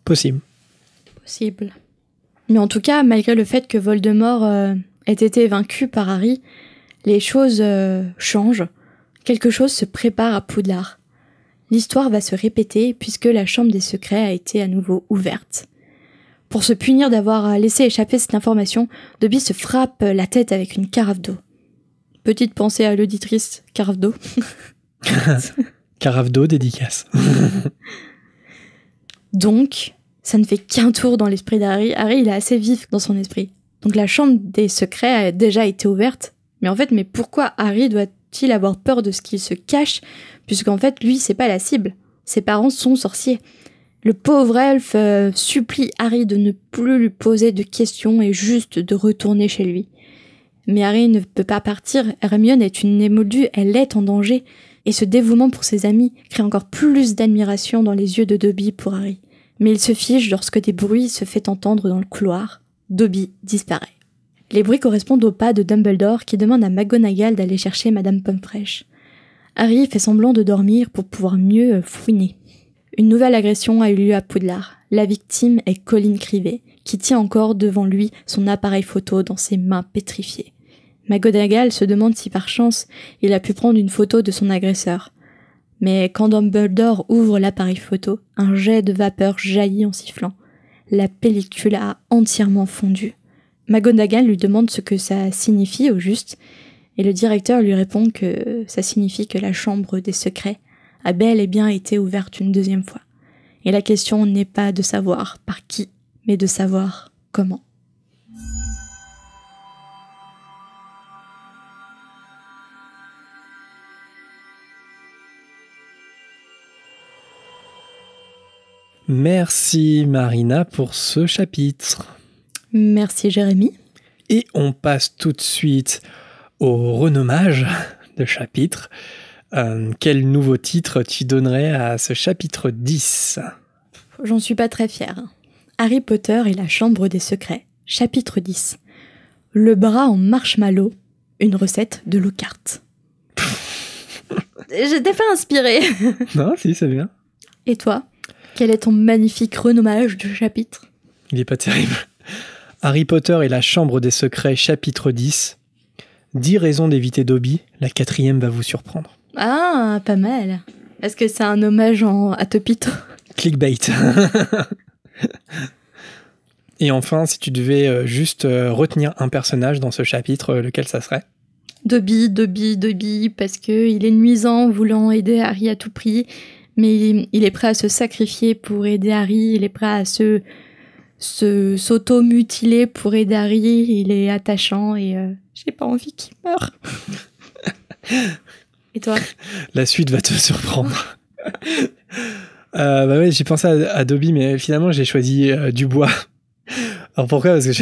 Possible. Mais en tout cas, malgré le fait que Voldemort ait été vaincu par Harry, les choses changent. Quelque chose se prépare à Poudlard. L'histoire va se répéter puisque la chambre des secrets a été à nouveau ouverte. Pour se punir d'avoir laissé échapper cette information, Dobby se frappe la tête avec une carafe d'eau. Petite pensée à l'auditrice carafe d'eau. Carafe d'eau, dédicace. Donc, ça ne fait qu'un tour dans l'esprit d'Harry. Harry, il est assez vif dans son esprit. Donc la chambre des secrets a déjà été ouverte. Mais pourquoi Harry doit-il avoir peur de ce qu'il se cache, puisqu'en fait, lui, c'est pas la cible. Ses parents sont sorciers. Le pauvre elfe supplie Harry de ne plus lui poser de questions et juste de retourner chez lui. Mais Harry ne peut pas partir. Hermione est une émoldue, elle est en danger. Et ce dévouement pour ses amis crée encore plus d'admiration dans les yeux de Dobby pour Harry. Mais il se fige lorsque des bruits se fait entendre dans le couloir. Dobby disparaît. Les bruits correspondent au pas de Dumbledore qui demande à McGonagall d'aller chercher Madame Pomfrèche. Harry fait semblant de dormir pour pouvoir mieux fouiner. Une nouvelle agression a eu lieu à Poudlard. La victime est Colin Crivet, qui tient encore devant lui son appareil photo dans ses mains pétrifiées. McGonagall se demande si par chance il a pu prendre une photo de son agresseur. Mais quand Dumbledore ouvre l'appareil photo, un jet de vapeur jaillit en sifflant. La pellicule a entièrement fondu. McGonagall lui demande ce que ça signifie au juste, et le directeur lui répond que ça signifie que la chambre des secrets a bel et bien été ouverte une deuxième fois. Et la question n'est pas de savoir par qui, mais de savoir comment. Merci Marina pour ce chapitre. Merci Jérémy. Et on passe tout de suite au renommage de chapitre. Quel nouveau titre tu donnerais à ce chapitre 10 ? J'en suis pas très fière. Harry Potter et la chambre des secrets, chapitre 10. Le bras en marshmallow, une recette de Lockhart. J'étais pas inspirée. Non, si, c'est bien. Et toi ? Quel est ton magnifique renommage de chapitre ? Il est pas terrible. Harry Potter et la Chambre des Secrets, chapitre 10. 10 raisons d'éviter Dobby, la 4e va vous surprendre. Ah, pas mal. Est-ce que c'est un hommage à Topito ? Clickbait. Et enfin, si tu devais juste retenir un personnage dans ce chapitre, lequel ça serait ? Dobby, parce qu'il est nuisant, voulant aider Harry à tout prix, mais il est prêt à se sacrifier pour aider Harry, il est prêt à s'auto-mutiler pour aider Harry, il est attachant et j'ai pas envie qu'il meure. Et toi ? La suite va te surprendre. Bah ouais, j'ai pensé à Dobby, mais finalement j'ai choisi Dubois. Alors pourquoi ? Parce que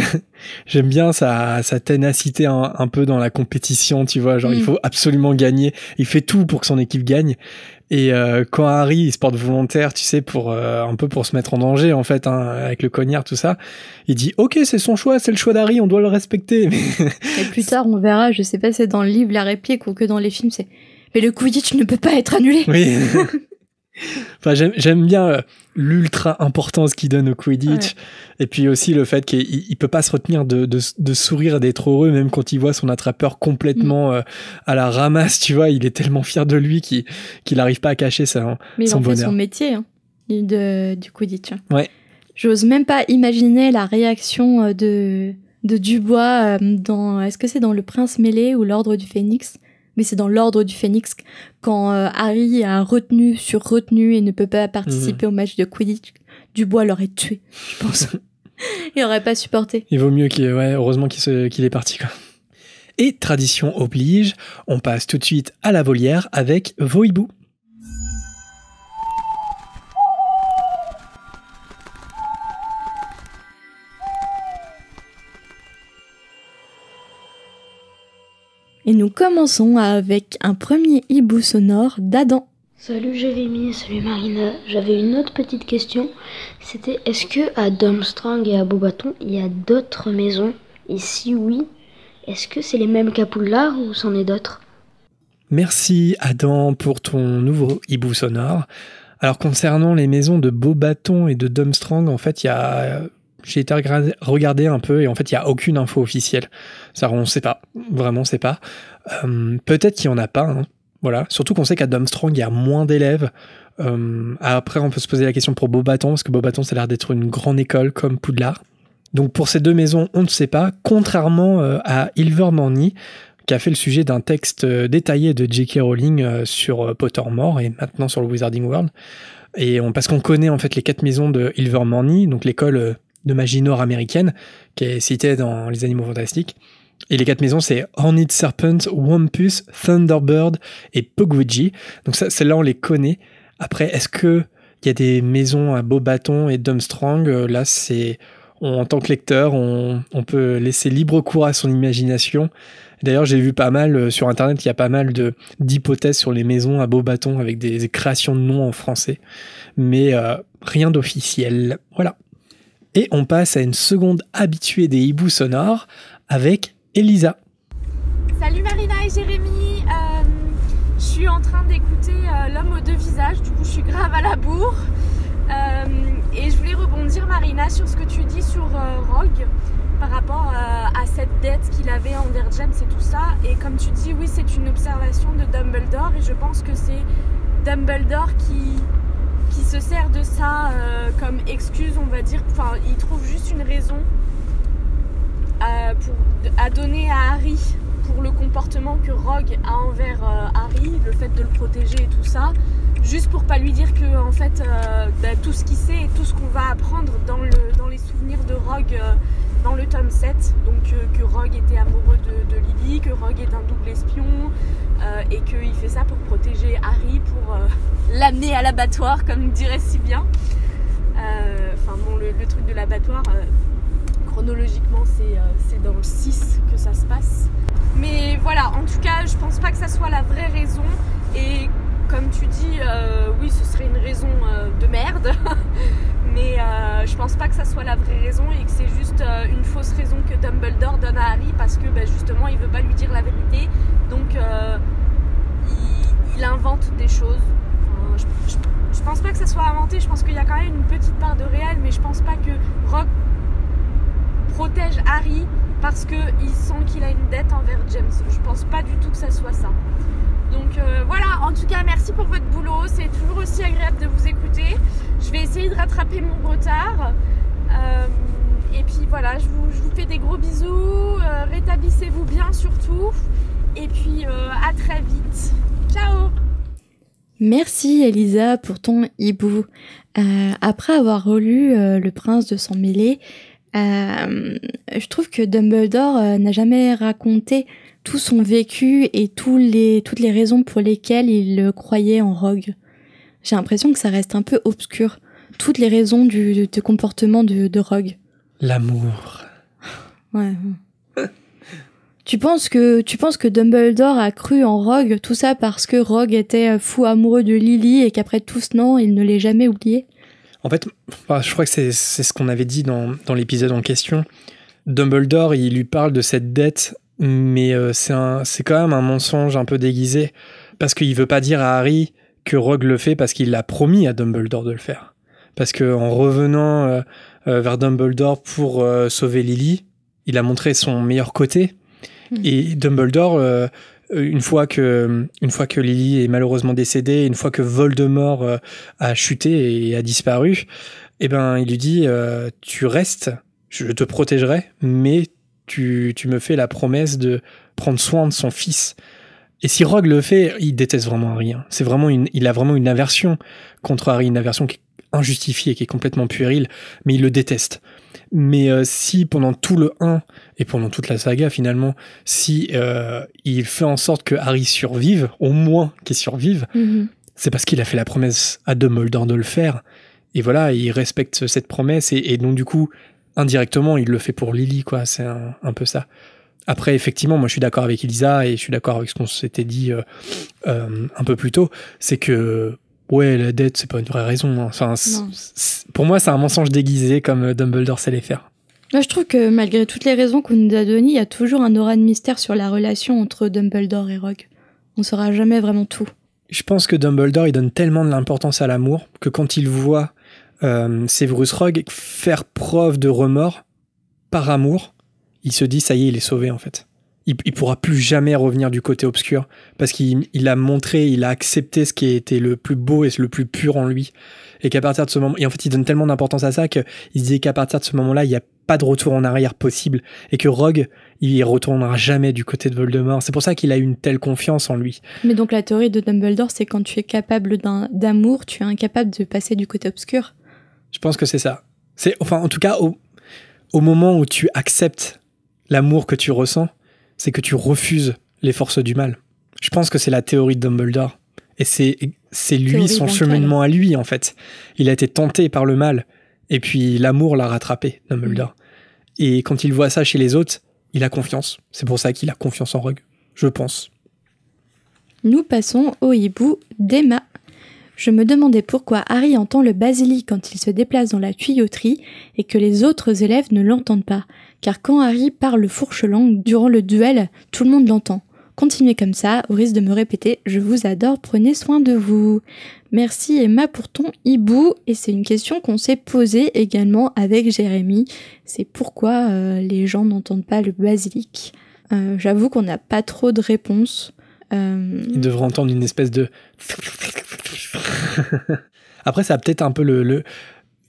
j'aime bien sa ténacité un peu dans la compétition, tu vois, genre il faut absolument gagner, il fait tout pour que son équipe gagne. Et quand Harry il se porte volontaire, tu sais, pour un peu pour se mettre en danger en fait, hein, avec le cognard tout ça, il dit ok, c'est son choix, c'est le choix d'Harry, on doit le respecter. Et plus tard on verra, je sais pas si c'est dans le livre la réplique ou que dans les films, c'est mais le Quidditch ne peut pas être annulé. Oui. Enfin, j'aime bien l'ultra importance qu'il donne au Quidditch, ouais. Et puis aussi le fait qu'il peut pas se retenir de sourire et d'être heureux même quand il voit son attrapeur complètement à la ramasse, tu vois, il est tellement fier de lui qu'il arrive pas à cacher son bonheur. Mais il en fait son métier du Quidditch. Ouais. J'ose même pas imaginer la réaction de Dubois dans, est-ce que c'est dans Le Prince Mêlé ou l'Ordre du Phénix ? Mais c'est dans l'Ordre du Phénix quand Harry a retenu et ne peut pas participer au match de Quidditch. Dubois l'aurait tué, je pense. Il aurait pas supporté. Il vaut mieux heureusement qu'il est parti, quoi. Et tradition oblige, on passe tout de suite à la volière avec vos hiboux. Et nous commençons avec un premier hibou sonore d'Adam. Salut Jérémy, salut Marina. J'avais une autre petite question. C'était, est-ce que à Durmstrang et à Beauxbatons, il y a d'autres maisons ? Et si oui, est-ce que c'est les mêmes qu'à Poudlard ou c'en est d'autres ? Merci Adam pour ton nouveau hibou sonore. Alors concernant les maisons de Beauxbatons et de Durmstrang, en fait, j'ai été regarder un peu et en fait, il n'y a aucune info officielle. Ça, on ne sait pas. Vraiment, on ne sait pas. Peut-être qu'il n'y en a pas. Hein. Voilà. Surtout qu'on sait qu'à Durmstrang, il y a moins d'élèves. Après, on peut se poser la question pour Beauxbatons, parce que Beauxbatons, ça a l'air d'être une grande école comme Poudlard. Donc pour ces deux maisons, on ne sait pas. Contrairement à Ilvermorny, qui a fait le sujet d'un texte détaillé de J.K. Rowling sur Pottermore et maintenant sur le Wizarding World. Et parce qu'on connaît en fait les 4 maisons de Ilvermorny, donc l'école de magie nord-américaine, qui est citée dans Les Animaux Fantastiques. Et les 4 maisons, c'est Horned Serpent, Wampus, Thunderbird et Pugwidgee. Donc celles-là, on les connaît. Après, est-ce qu'il y a des maisons à Beauxbatons et Durmstrang ? Là, en tant que lecteur, on peut laisser libre cours à son imagination. D'ailleurs, j'ai vu pas mal sur Internet, il y a pas mal d'hypothèses sur les maisons à Beauxbatons avec des créations de noms en français. Mais rien d'officiel. Voilà. Et on passe à une seconde habituée des hiboux sonores avec Elisa. Salut Marina et Jérémy, je suis en train d'écouter L'homme aux 2 visages, du coup je suis grave à la bourre. Et je voulais rebondir Marina sur ce que tu dis sur Rogue par rapport à cette dette qu'il avait envers James et tout ça. Et comme tu dis, oui c'est une observation de Dumbledore et je pense que c'est Dumbledore qui se sert de ça comme excuse, on va dire. Enfin, il trouve juste une raison à donner à Harry pour le comportement que Rogue a envers Harry, le fait de le protéger et tout ça, juste pour pas lui dire que en fait tout ce qu'il sait et tout ce qu'on va apprendre dans les souvenirs de Rogue dans le tome 7, donc que Rogue était amoureux de Lily, que Rogue est un double espion et qu'il fait ça pour protéger Harry, pour l'amener à l'abattoir comme il dirait si bien. Enfin bon, le truc de l'abattoir, chronologiquement c'est dans le 6 que ça se passe. Mais voilà, en tout cas je pense pas que ça soit la vraie raison et comme tu dis, oui ce serait une raison de merde mais je pense pas que ça soit la vraie raison et que c'est juste une fausse raison que Dumbledore donne à Harry parce que justement il veut pas lui dire la vérité, donc il invente des choses. Enfin, je pense pas que ça soit inventé, je pense qu'il y a quand même une petite part de réel, mais je pense pas que Rogue protège Harry parce qu'il sent qu'il a une dette envers James. Je pense pas du tout que ça soit ça. Donc voilà, en tout cas merci pour votre boulot, c'est toujours aussi agréable de vous écouter. Je vais essayer de rattraper mon retard. Et puis voilà, je vous fais des gros bisous, rétablissez-vous bien surtout. Et puis à très vite. Ciao. Merci Elisa pour ton hibou. Après avoir relu Le Prince de Sang Mêlé, je trouve que Dumbledore n'a jamais raconté tout son vécu et toutes les raisons pour lesquelles il croyait en Rogue. J'ai l'impression que ça reste un peu obscur. Toutes les raisons du comportement de Rogue. L'amour. Ouais. Tu penses que Dumbledore a cru en Rogue, tout ça parce que Rogue était fou amoureux de Lily et qu'après tout ce temps, il ne l'ait jamais oublié? En fait, je crois que c'est ce qu'on avait dit dans l'épisode en question. Dumbledore, il lui parle de cette dette, mais c'est quand même un mensonge un peu déguisé, parce qu'il veut pas dire à Harry que Rogue le fait parce qu'il l'a promis à Dumbledore de le faire. Parce qu'en revenant vers Dumbledore pour sauver Lily, il a montré son meilleur côté. Et Dumbledore, une fois que Lily est malheureusement décédée, une fois que Voldemort a chuté et a disparu, eh ben, il lui dit tu restes, je te protégerai, mais tu me fais la promesse de prendre soin de son fils. Et si Rogue le fait, il déteste vraiment Harry. Hein. Il a vraiment une aversion contre Harry, une aversion qui est injustifiée, qui est complètement puérile, mais il le déteste. Mais si pendant tout le 1 et pendant toute la saga finalement, si il fait en sorte que Harry survive, au moins qu'il survive, c'est parce qu'il a fait la promesse à Dumbledore de le faire. Et voilà, il respecte cette promesse et donc du coup, indirectement, il le fait pour Lily, quoi. C'est un peu ça. Après, effectivement, moi je suis d'accord avec Elisa et je suis d'accord avec ce qu'on s'était dit un peu plus tôt, c'est que ouais, la dette, c'est pas une vraie raison. Hein. Enfin, pour moi, c'est un mensonge déguisé comme Dumbledore sait les faire. Moi, je trouve que malgré toutes les raisons qu'on nous a données, il y a toujours un aura de mystère sur la relation entre Dumbledore et Rogue. On ne saura jamais vraiment tout. Je pense que Dumbledore, il donne tellement de l'importance à l'amour que quand il voit Severus Rogue faire preuve de remords par amour, il se dit, ça y est, il est sauvé en fait. Il pourra plus jamais revenir du côté obscur parce qu'il a montré, il a accepté ce qui était le plus beau et le plus pur en lui. Et qu'à partir de ce moment, et en fait, il donne tellement d'importance à ça qu'il se dit qu'à partir de ce moment-là, il n'y a pas de retour en arrière possible et que Rogue, il retournera jamais du côté de Voldemort. C'est pour ça qu'il a une telle confiance en lui. Mais donc la théorie de Dumbledore, c'est quand tu es capable d'amour, tu es incapable de passer du côté obscur. Je pense que c'est ça. Enfin, en tout cas, au moment où tu acceptes l'amour que tu ressens, c'est que tu refuses les forces du mal. Je pense que c'est la théorie de Dumbledore. Et c'est lui, son cheminement à lui, en fait. Il a été tenté par le mal, et puis l'amour l'a rattrapé, Dumbledore. Et quand il voit ça chez les autres, il a confiance. C'est pour ça qu'il a confiance en Rogue, je pense. Nous passons au hibou d'Emma. Je me demandais pourquoi Harry entend le basilic quand il se déplace dans la tuyauterie et que les autres élèves ne l'entendent pas. Car quand Harry parle fourche-langue durant le duel, tout le monde l'entend. Continuez comme ça, au risque de me répéter, je vous adore, prenez soin de vous. Merci Emma pour ton hibou, et c'est une question qu'on s'est posée également avec Jérémy. C'est pourquoi les gens n'entendent pas le basilic. J'avoue qu'on n'a pas trop de réponses. Ils devraient entendre une espèce de... Après, ça a peut-être un peu le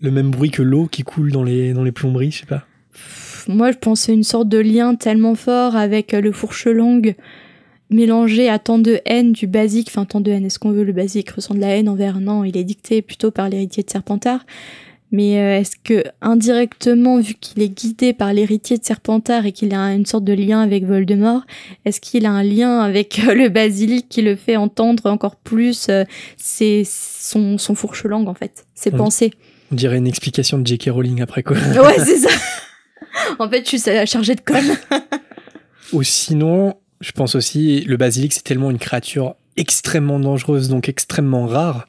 même bruit que l'eau qui coule dans les plomberies, je sais pas. Moi, je pensais une sorte de lien tellement fort avec le fourche-langue mélangé à tant de haine du basique. Enfin, tant de haine, est-ce qu'on veut le basique ressent de la haine envers... Non, il est dicté plutôt par l'héritier de Serpentard. Mais est-ce que, indirectement, vu qu'il est guidé par l'héritier de Serpentard et qu'il a une sorte de lien avec Voldemort, est-ce qu'il a un lien avec le basilic qui le fait entendre encore plus son fourche-langue, en fait, ses pensées? On dirait une explication de J.K. Rowling après quoi. Ouais, c'est ça. En fait, je suis chargée de conne. Ou sinon, je pense aussi, le basilic, c'est tellement une créature extrêmement dangereuse, donc extrêmement rare.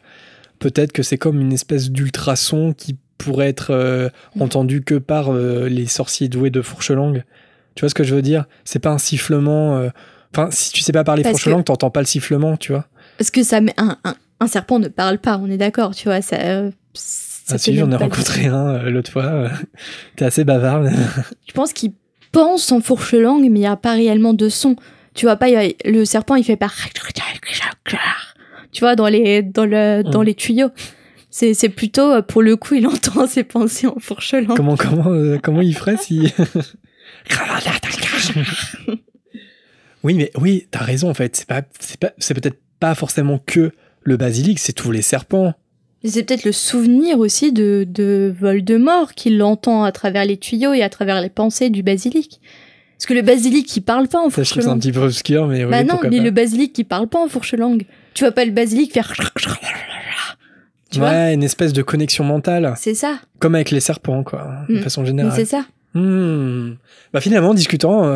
Peut-être que c'est comme une espèce d'ultrason qui pourrait être entendu que par les sorciers doués de fourche-langue. Tu vois ce que je veux dire? C'est pas un sifflement... Enfin, si tu sais pas parler fourche-langue, t'entends pas le sifflement, tu vois. Parce que ça, un serpent ne parle pas, on est d'accord, tu vois. Ça, Ah si, j'en ai rencontré un l'autre fois. T'es assez bavard. Je pense qu'il pense en fourche-langue, mais il n'y a pas réellement de son. Tu vois pas, le serpent, il fait pas... Tu vois, dans les tuyaux. C'est plutôt, pour le coup, il entend ses pensées en fourche-langue. Comment il ferait si... Oui, t'as raison, en fait. C'est peut-être pas forcément que le basilic, c'est tous les serpents. C'est peut-être le souvenir aussi de Voldemort qui l'entend à travers les tuyaux et à travers les pensées du basilic. Parce que le basilic, il parle pas en fourche-langue. Ça, je trouve ça un petit peu obscur, mais oui, bah non, pourquoi mais pas. le basilic, il parle pas en fourche-langue. Tu vois pas le basilic faire... Tu vois, une espèce de connexion mentale. c'est ça. Comme avec les serpents, quoi, de façon générale. Mais c'est ça. Bah finalement, en discutant...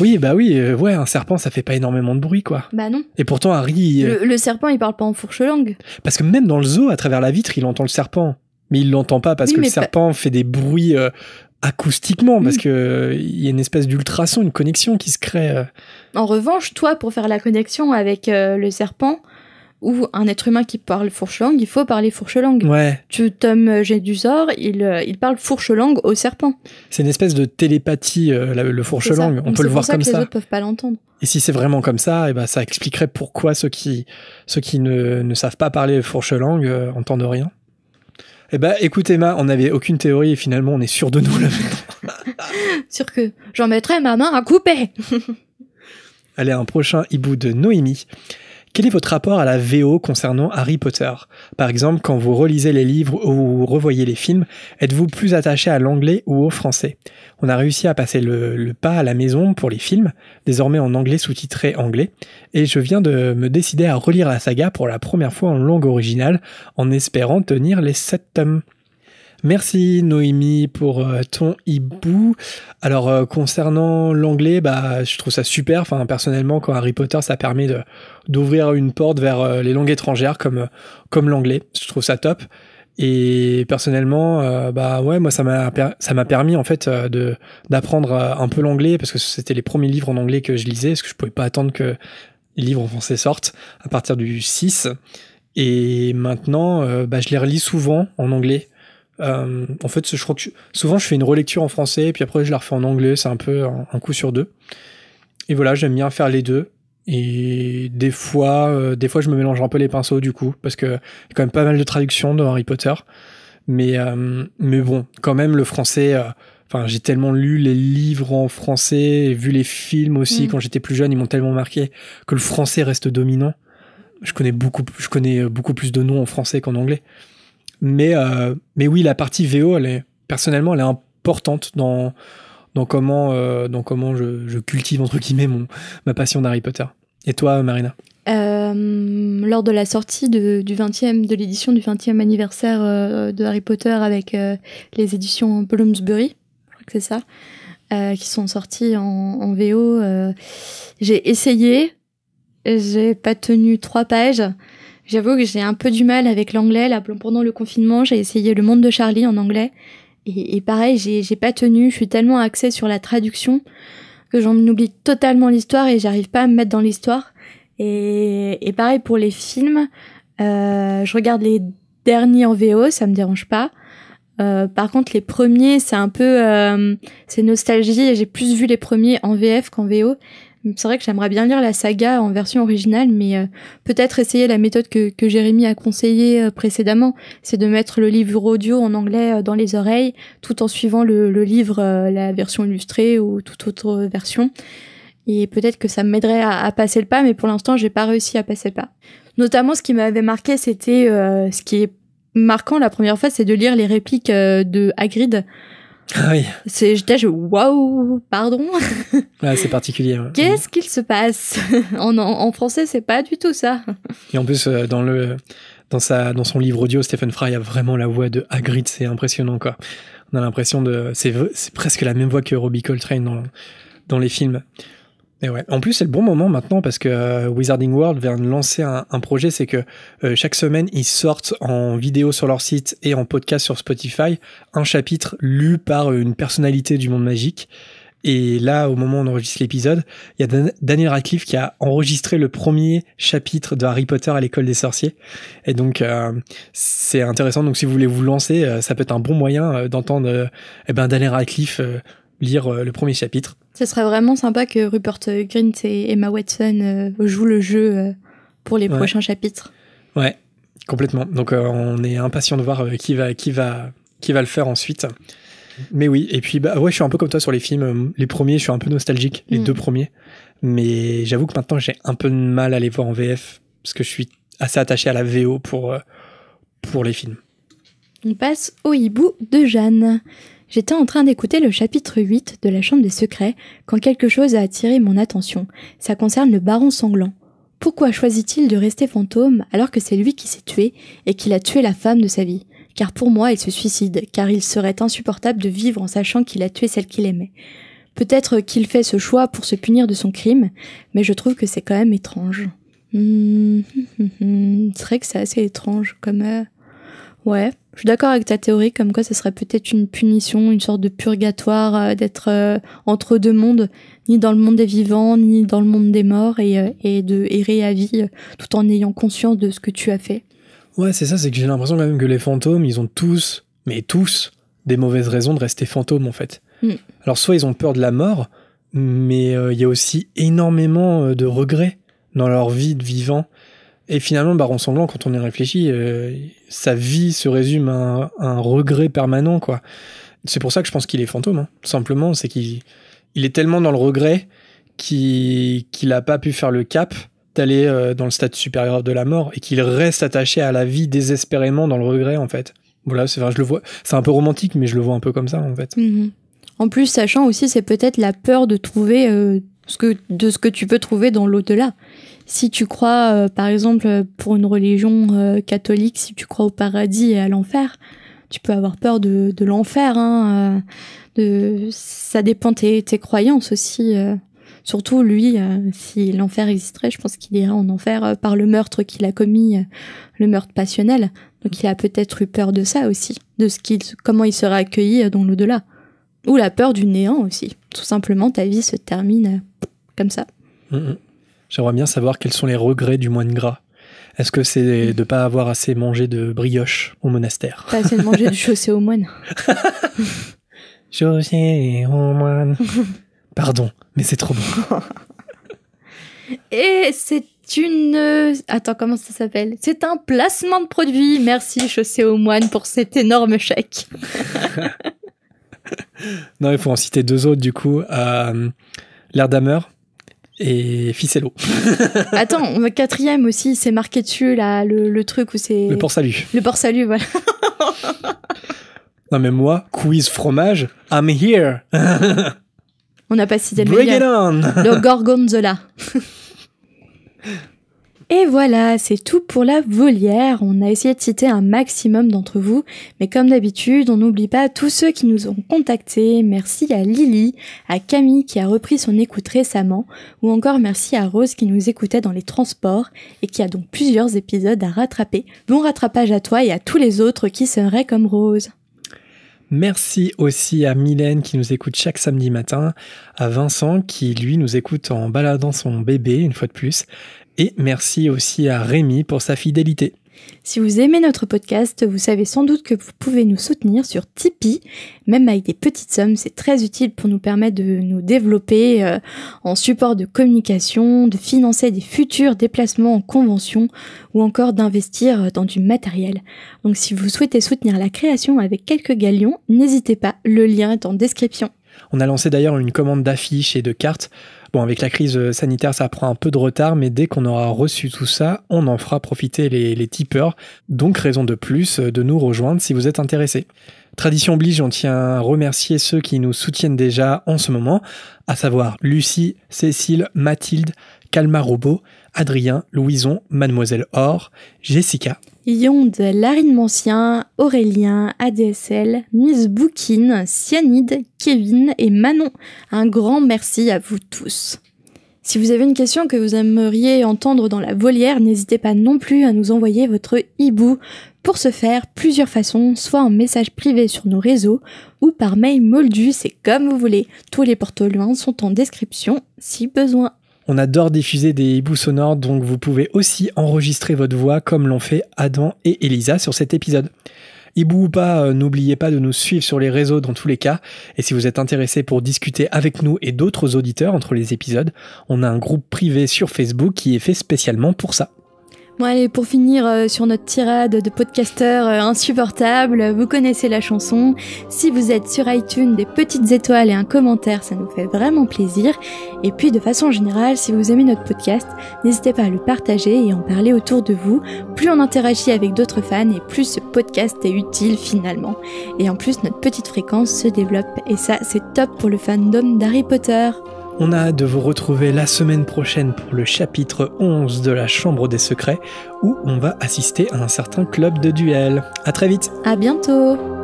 Oui, un serpent, ça fait pas énormément de bruit, quoi. Bah non. Et pourtant, Harry... Le serpent, il parle pas en fourche-langue. Parce que même dans le zoo, à travers la vitre, il entend le serpent. Mais il l'entend pas parce que le serpent fait des bruits acoustiquement, parce que il y a une espèce d'ultrason, une connexion qui se crée. En revanche, toi, pour faire la connexion avec le serpent ou un être humain qui parle fourche-langue, il faut parler fourche-langue. Ouais. Tom Jedusor, il parle fourche-langue au serpent. C'est une espèce de télépathie, le fourche-langue. On peut le voir comme ça. C'est pour ça que les autres peuvent pas l'entendre. Et si c'est vraiment comme ça, ça expliquerait pourquoi ceux qui ne savent pas parler fourche-langue entendent rien. Écoute Emma, on n'avait aucune théorie et finalement on est sûr de nous là maintenant. Sûr que j'en mettrai ma main à couper. Allez, un prochain hibou de Noémie. Quel est votre rapport à la VO concernant Harry Potter ? Par exemple, quand vous relisez les livres ou vous revoyez les films, êtes-vous plus attaché à l'anglais ou au français ? On a réussi à passer le pas à la maison pour les films, désormais en anglais sous-titré anglais, et je viens de me décider à relire la saga pour la première fois en langue originale, en espérant tenir les 7 tomes. Merci Noémie pour ton hibou. Alors concernant l'anglais, je trouve ça super. Enfin personnellement, quand Harry Potter, ça permet d'ouvrir une porte vers les langues étrangères comme l'anglais. Je trouve ça top. Et personnellement, moi ça m'a permis en fait d'apprendre un peu l'anglais parce que c'était les premiers livres en anglais que je lisais parce que je pouvais pas attendre que les livres en français sortent à partir du 6. Et maintenant, je les relis souvent en anglais. En fait, je crois que souvent je fais une relecture en français et puis après je la refais en anglais, c'est un peu un coup sur deux. Et voilà, j'aime bien faire les deux. Et des fois je me mélange un peu les pinceaux du coup, parce que il y a quand même pas mal de traductions dans Harry Potter. Mais bon, quand même le français. J'ai tellement lu les livres en français et vu les films aussi quand j'étais plus jeune, ils m'ont tellement marqué que le français reste dominant. Je connais beaucoup plus de noms en français qu'en anglais. Mais oui, la partie VO, personnellement, elle est importante dans comment je cultive, entre guillemets, ma passion d'Harry Potter. Et toi, Marina ? Lors de la sortie de l'édition du 20e anniversaire de Harry Potter avec les éditions Bloomsbury, je crois que c'est ça, qui sont sorties en VO, j'ai essayé, j'ai pas tenu 3 pages. J'avoue que j'ai un peu du mal avec l'anglais. Là, pendant le confinement, j'ai essayé Le Monde de Charlie en anglais. Et pareil, j'ai pas tenu. Je suis tellement axée sur la traduction que j'en oublie totalement l'histoire et j'arrive pas à me mettre dans l'histoire. Et pareil pour les films. Je regarde les derniers en VO, ça me dérange pas. Par contre, les premiers, c'est un peu... c'est nostalgie. Et j'ai plus vu les premiers en VF qu'en VO. C'est vrai que j'aimerais bien lire la saga en version originale, mais peut-être essayer la méthode que Jérémy a conseillée précédemment, c'est de mettre le livre audio en anglais dans les oreilles, tout en suivant le livre, la version illustrée ou toute autre version. Et peut-être que ça m'aiderait à passer le pas, mais pour l'instant, j'ai pas réussi à passer le pas. Notamment, ce qui m'avait marqué, c'était ce qui est marquant la première fois, c'est de lire les répliques de Hagrid. Ah oui. J'étais waouh, pardon. Ouais, c'est particulier. Ouais. Qu'est-ce qu'il se passe en français, c'est pas du tout ça. Et en plus, dans son livre audio, Stephen Fry a vraiment la voix de Hagrid, c'est impressionnant quoi. On a l'impression c'est presque la même voix que Robbie Coltrane dans les films. Et ouais. En plus, c'est le bon moment maintenant parce que Wizarding World vient de lancer un projet, c'est que chaque semaine, ils sortent en vidéo sur leur site et en podcast sur Spotify un chapitre lu par une personnalité du monde magique. Et là, au moment où on enregistre l'épisode, il y a Daniel Radcliffe qui a enregistré le premier chapitre de Harry Potter à l'école des sorciers. Et donc, c'est intéressant. Donc, si vous voulez vous lancer, ça peut être un bon moyen d'entendre Daniel Radcliffe lire le premier chapitre. Ce serait vraiment sympa que Rupert Grint et Emma Watson jouent le jeu pour les prochains chapitres. Ouais, complètement. Donc, on est impatient de voir qui va le faire ensuite. Mais oui, et puis je suis un peu comme toi sur les films. Les premiers, je suis un peu nostalgique, les 2 premiers. Mais j'avoue que maintenant, j'ai un peu de mal à les voir en VF, parce que je suis assez attaché à la VO pour les films. On passe au hibou de Jeanne. J'étais en train d'écouter le chapitre 8 de La Chambre des Secrets quand quelque chose a attiré mon attention. Ça concerne le baron sanglant. Pourquoi choisit-il de rester fantôme alors que c'est lui qui s'est tué et qu'il a tué la femme de sa vie ? Car pour moi, il se suicide, car il serait insupportable de vivre en sachant qu'il a tué celle qu'il aimait. Peut-être qu'il fait ce choix pour se punir de son crime, mais je trouve que c'est quand même étrange. C'est vrai que c'est assez étrange, comme... Ouais, je suis d'accord avec ta théorie, comme quoi ce serait peut-être une punition, une sorte de purgatoire, d'être entre 2 mondes, ni dans le monde des vivants, ni dans le monde des morts, et de errer à vie, tout en ayant conscience de ce que tu as fait. Ouais, c'est ça, c'est que j'ai l'impression quand même que les fantômes, ils ont tous, des mauvaises raisons de rester fantômes, en fait. Alors, soit ils ont peur de la mort, mais il y a aussi énormément de regrets dans leur vie de vivant. Et finalement, Baron Sanglant, quand on y réfléchit, sa vie se résume à un regret permanent, quoi. C'est pour ça que je pense qu'il est fantôme, hein. Simplement, c'est qu'il est tellement dans le regret qu'il n'a pas pu faire le cap d'aller dans le stade supérieur de la mort et qu'il reste attaché à la vie désespérément dans le regret, en fait. Voilà, c'est vrai, je le vois. C'est un peu romantique, mais je le vois un peu comme ça, en fait. En plus, sachant aussi, c'est peut-être la peur de trouver ce que tu peux trouver dans l'au-delà. Si tu crois, par exemple, pour une religion catholique, si tu crois au paradis et à l'enfer, tu peux avoir peur de l'enfer. Ça dépend de tes croyances aussi. Surtout lui, si l'enfer existerait, je pense qu'il irait en enfer par le meurtre qu'il a commis, le meurtre passionnel. Donc il a peut-être eu peur de ça aussi, de comment il sera accueilli dans l'au-delà. Ou la peur du néant aussi. Tout simplement, ta vie se termine comme ça. J'aimerais bien savoir quels sont les regrets du moine gras. Est-ce que c'est de ne pas avoir assez mangé de brioche au monastère ? Pas assez de manger du chaussé aux moines. Chaussé aux moines. Pardon, mais c'est trop bon. Et c'est une... Attends, comment ça s'appelle ? C'est un placement de produit. Merci Chaussé aux moines pour cet énorme chèque. Non, il faut en citer 2 autres du coup. L'Erdammer et Ficello. Attends, 4e aussi, c'est marqué dessus là, le truc où c'est... Le Port-Salut. Le Port-Salut, voilà. Non mais moi, quiz fromage, I'm here. On n'a pas cité le Bring meilleur. it on. Le Gorgonzola. Et voilà, c'est tout pour la volière. On a essayé de citer un maximum d'entre vous, mais comme d'habitude, on n'oublie pas tous ceux qui nous ont contactés. Merci à Lily, à Camille qui a repris son écoute récemment, ou encore merci à Rose qui nous écoutait dans les transports et qui a donc plusieurs épisodes à rattraper. Bon rattrapage à toi et à tous les autres qui seraient comme Rose. Merci aussi à Mylène qui nous écoute chaque samedi matin, à Vincent qui lui nous écoute en baladant son bébé une fois de plus, et merci aussi à Rémi pour sa fidélité. Si vous aimez notre podcast, vous savez sans doute que vous pouvez nous soutenir sur Tipeee, même avec des petites sommes, c'est très utile pour nous permettre de nous développer en support de communication, de financer des futurs déplacements en convention ou encore d'investir dans du matériel. Donc si vous souhaitez soutenir la création avec quelques galions, n'hésitez pas, le lien est en description. On a lancé d'ailleurs une commande d'affiches et de cartes. Bon, avec la crise sanitaire, ça prend un peu de retard, mais dès qu'on aura reçu tout ça, on en fera profiter les tipeurs. Donc, raison de plus de nous rejoindre si vous êtes intéressés. Tradition oblige, on tient à remercier ceux qui nous soutiennent déjà en ce moment, à savoir Lucie, Cécile, Mathilde, Calma Robot, Adrien, Louison, Mademoiselle Or, Jessica, Yonde, Larine Mancien, Aurélien, ADSL, Miss Boukine, Cyanide, Kevin et Manon. Un grand merci à vous tous. Si vous avez une question que vous aimeriez entendre dans la volière, n'hésitez pas non plus à nous envoyer votre hibou. Pour ce faire, plusieurs façons, soit en message privé sur nos réseaux ou par mail moldu, c'est comme vous voulez. Tous les porte-liens sont en description si besoin. On adore diffuser des hiboux sonores, donc vous pouvez aussi enregistrer votre voix comme l'ont fait Adam et Elisa sur cet épisode. Hibou ou pas, n'oubliez pas de nous suivre sur les réseaux dans tous les cas. Et si vous êtes intéressé pour discuter avec nous et d'autres auditeurs entre les épisodes, on a un groupe privé sur Facebook qui est fait spécialement pour ça. Bon allez, pour finir sur notre tirade de podcasteurs insupportables, vous connaissez la chanson. Si vous êtes sur iTunes, des petites étoiles et un commentaire, ça nous fait vraiment plaisir. Et puis de façon générale, si vous aimez notre podcast, n'hésitez pas à le partager et en parler autour de vous. Plus on interagit avec d'autres fans et plus ce podcast est utile finalement. Et en plus, notre petite fréquence se développe et ça, c'est top pour le fandom d'Harry Potter. On a hâte de vous retrouver la semaine prochaine pour le chapitre 11 de la Chambre des Secrets où on va assister à un certain club de duel. À très vite. À bientôt.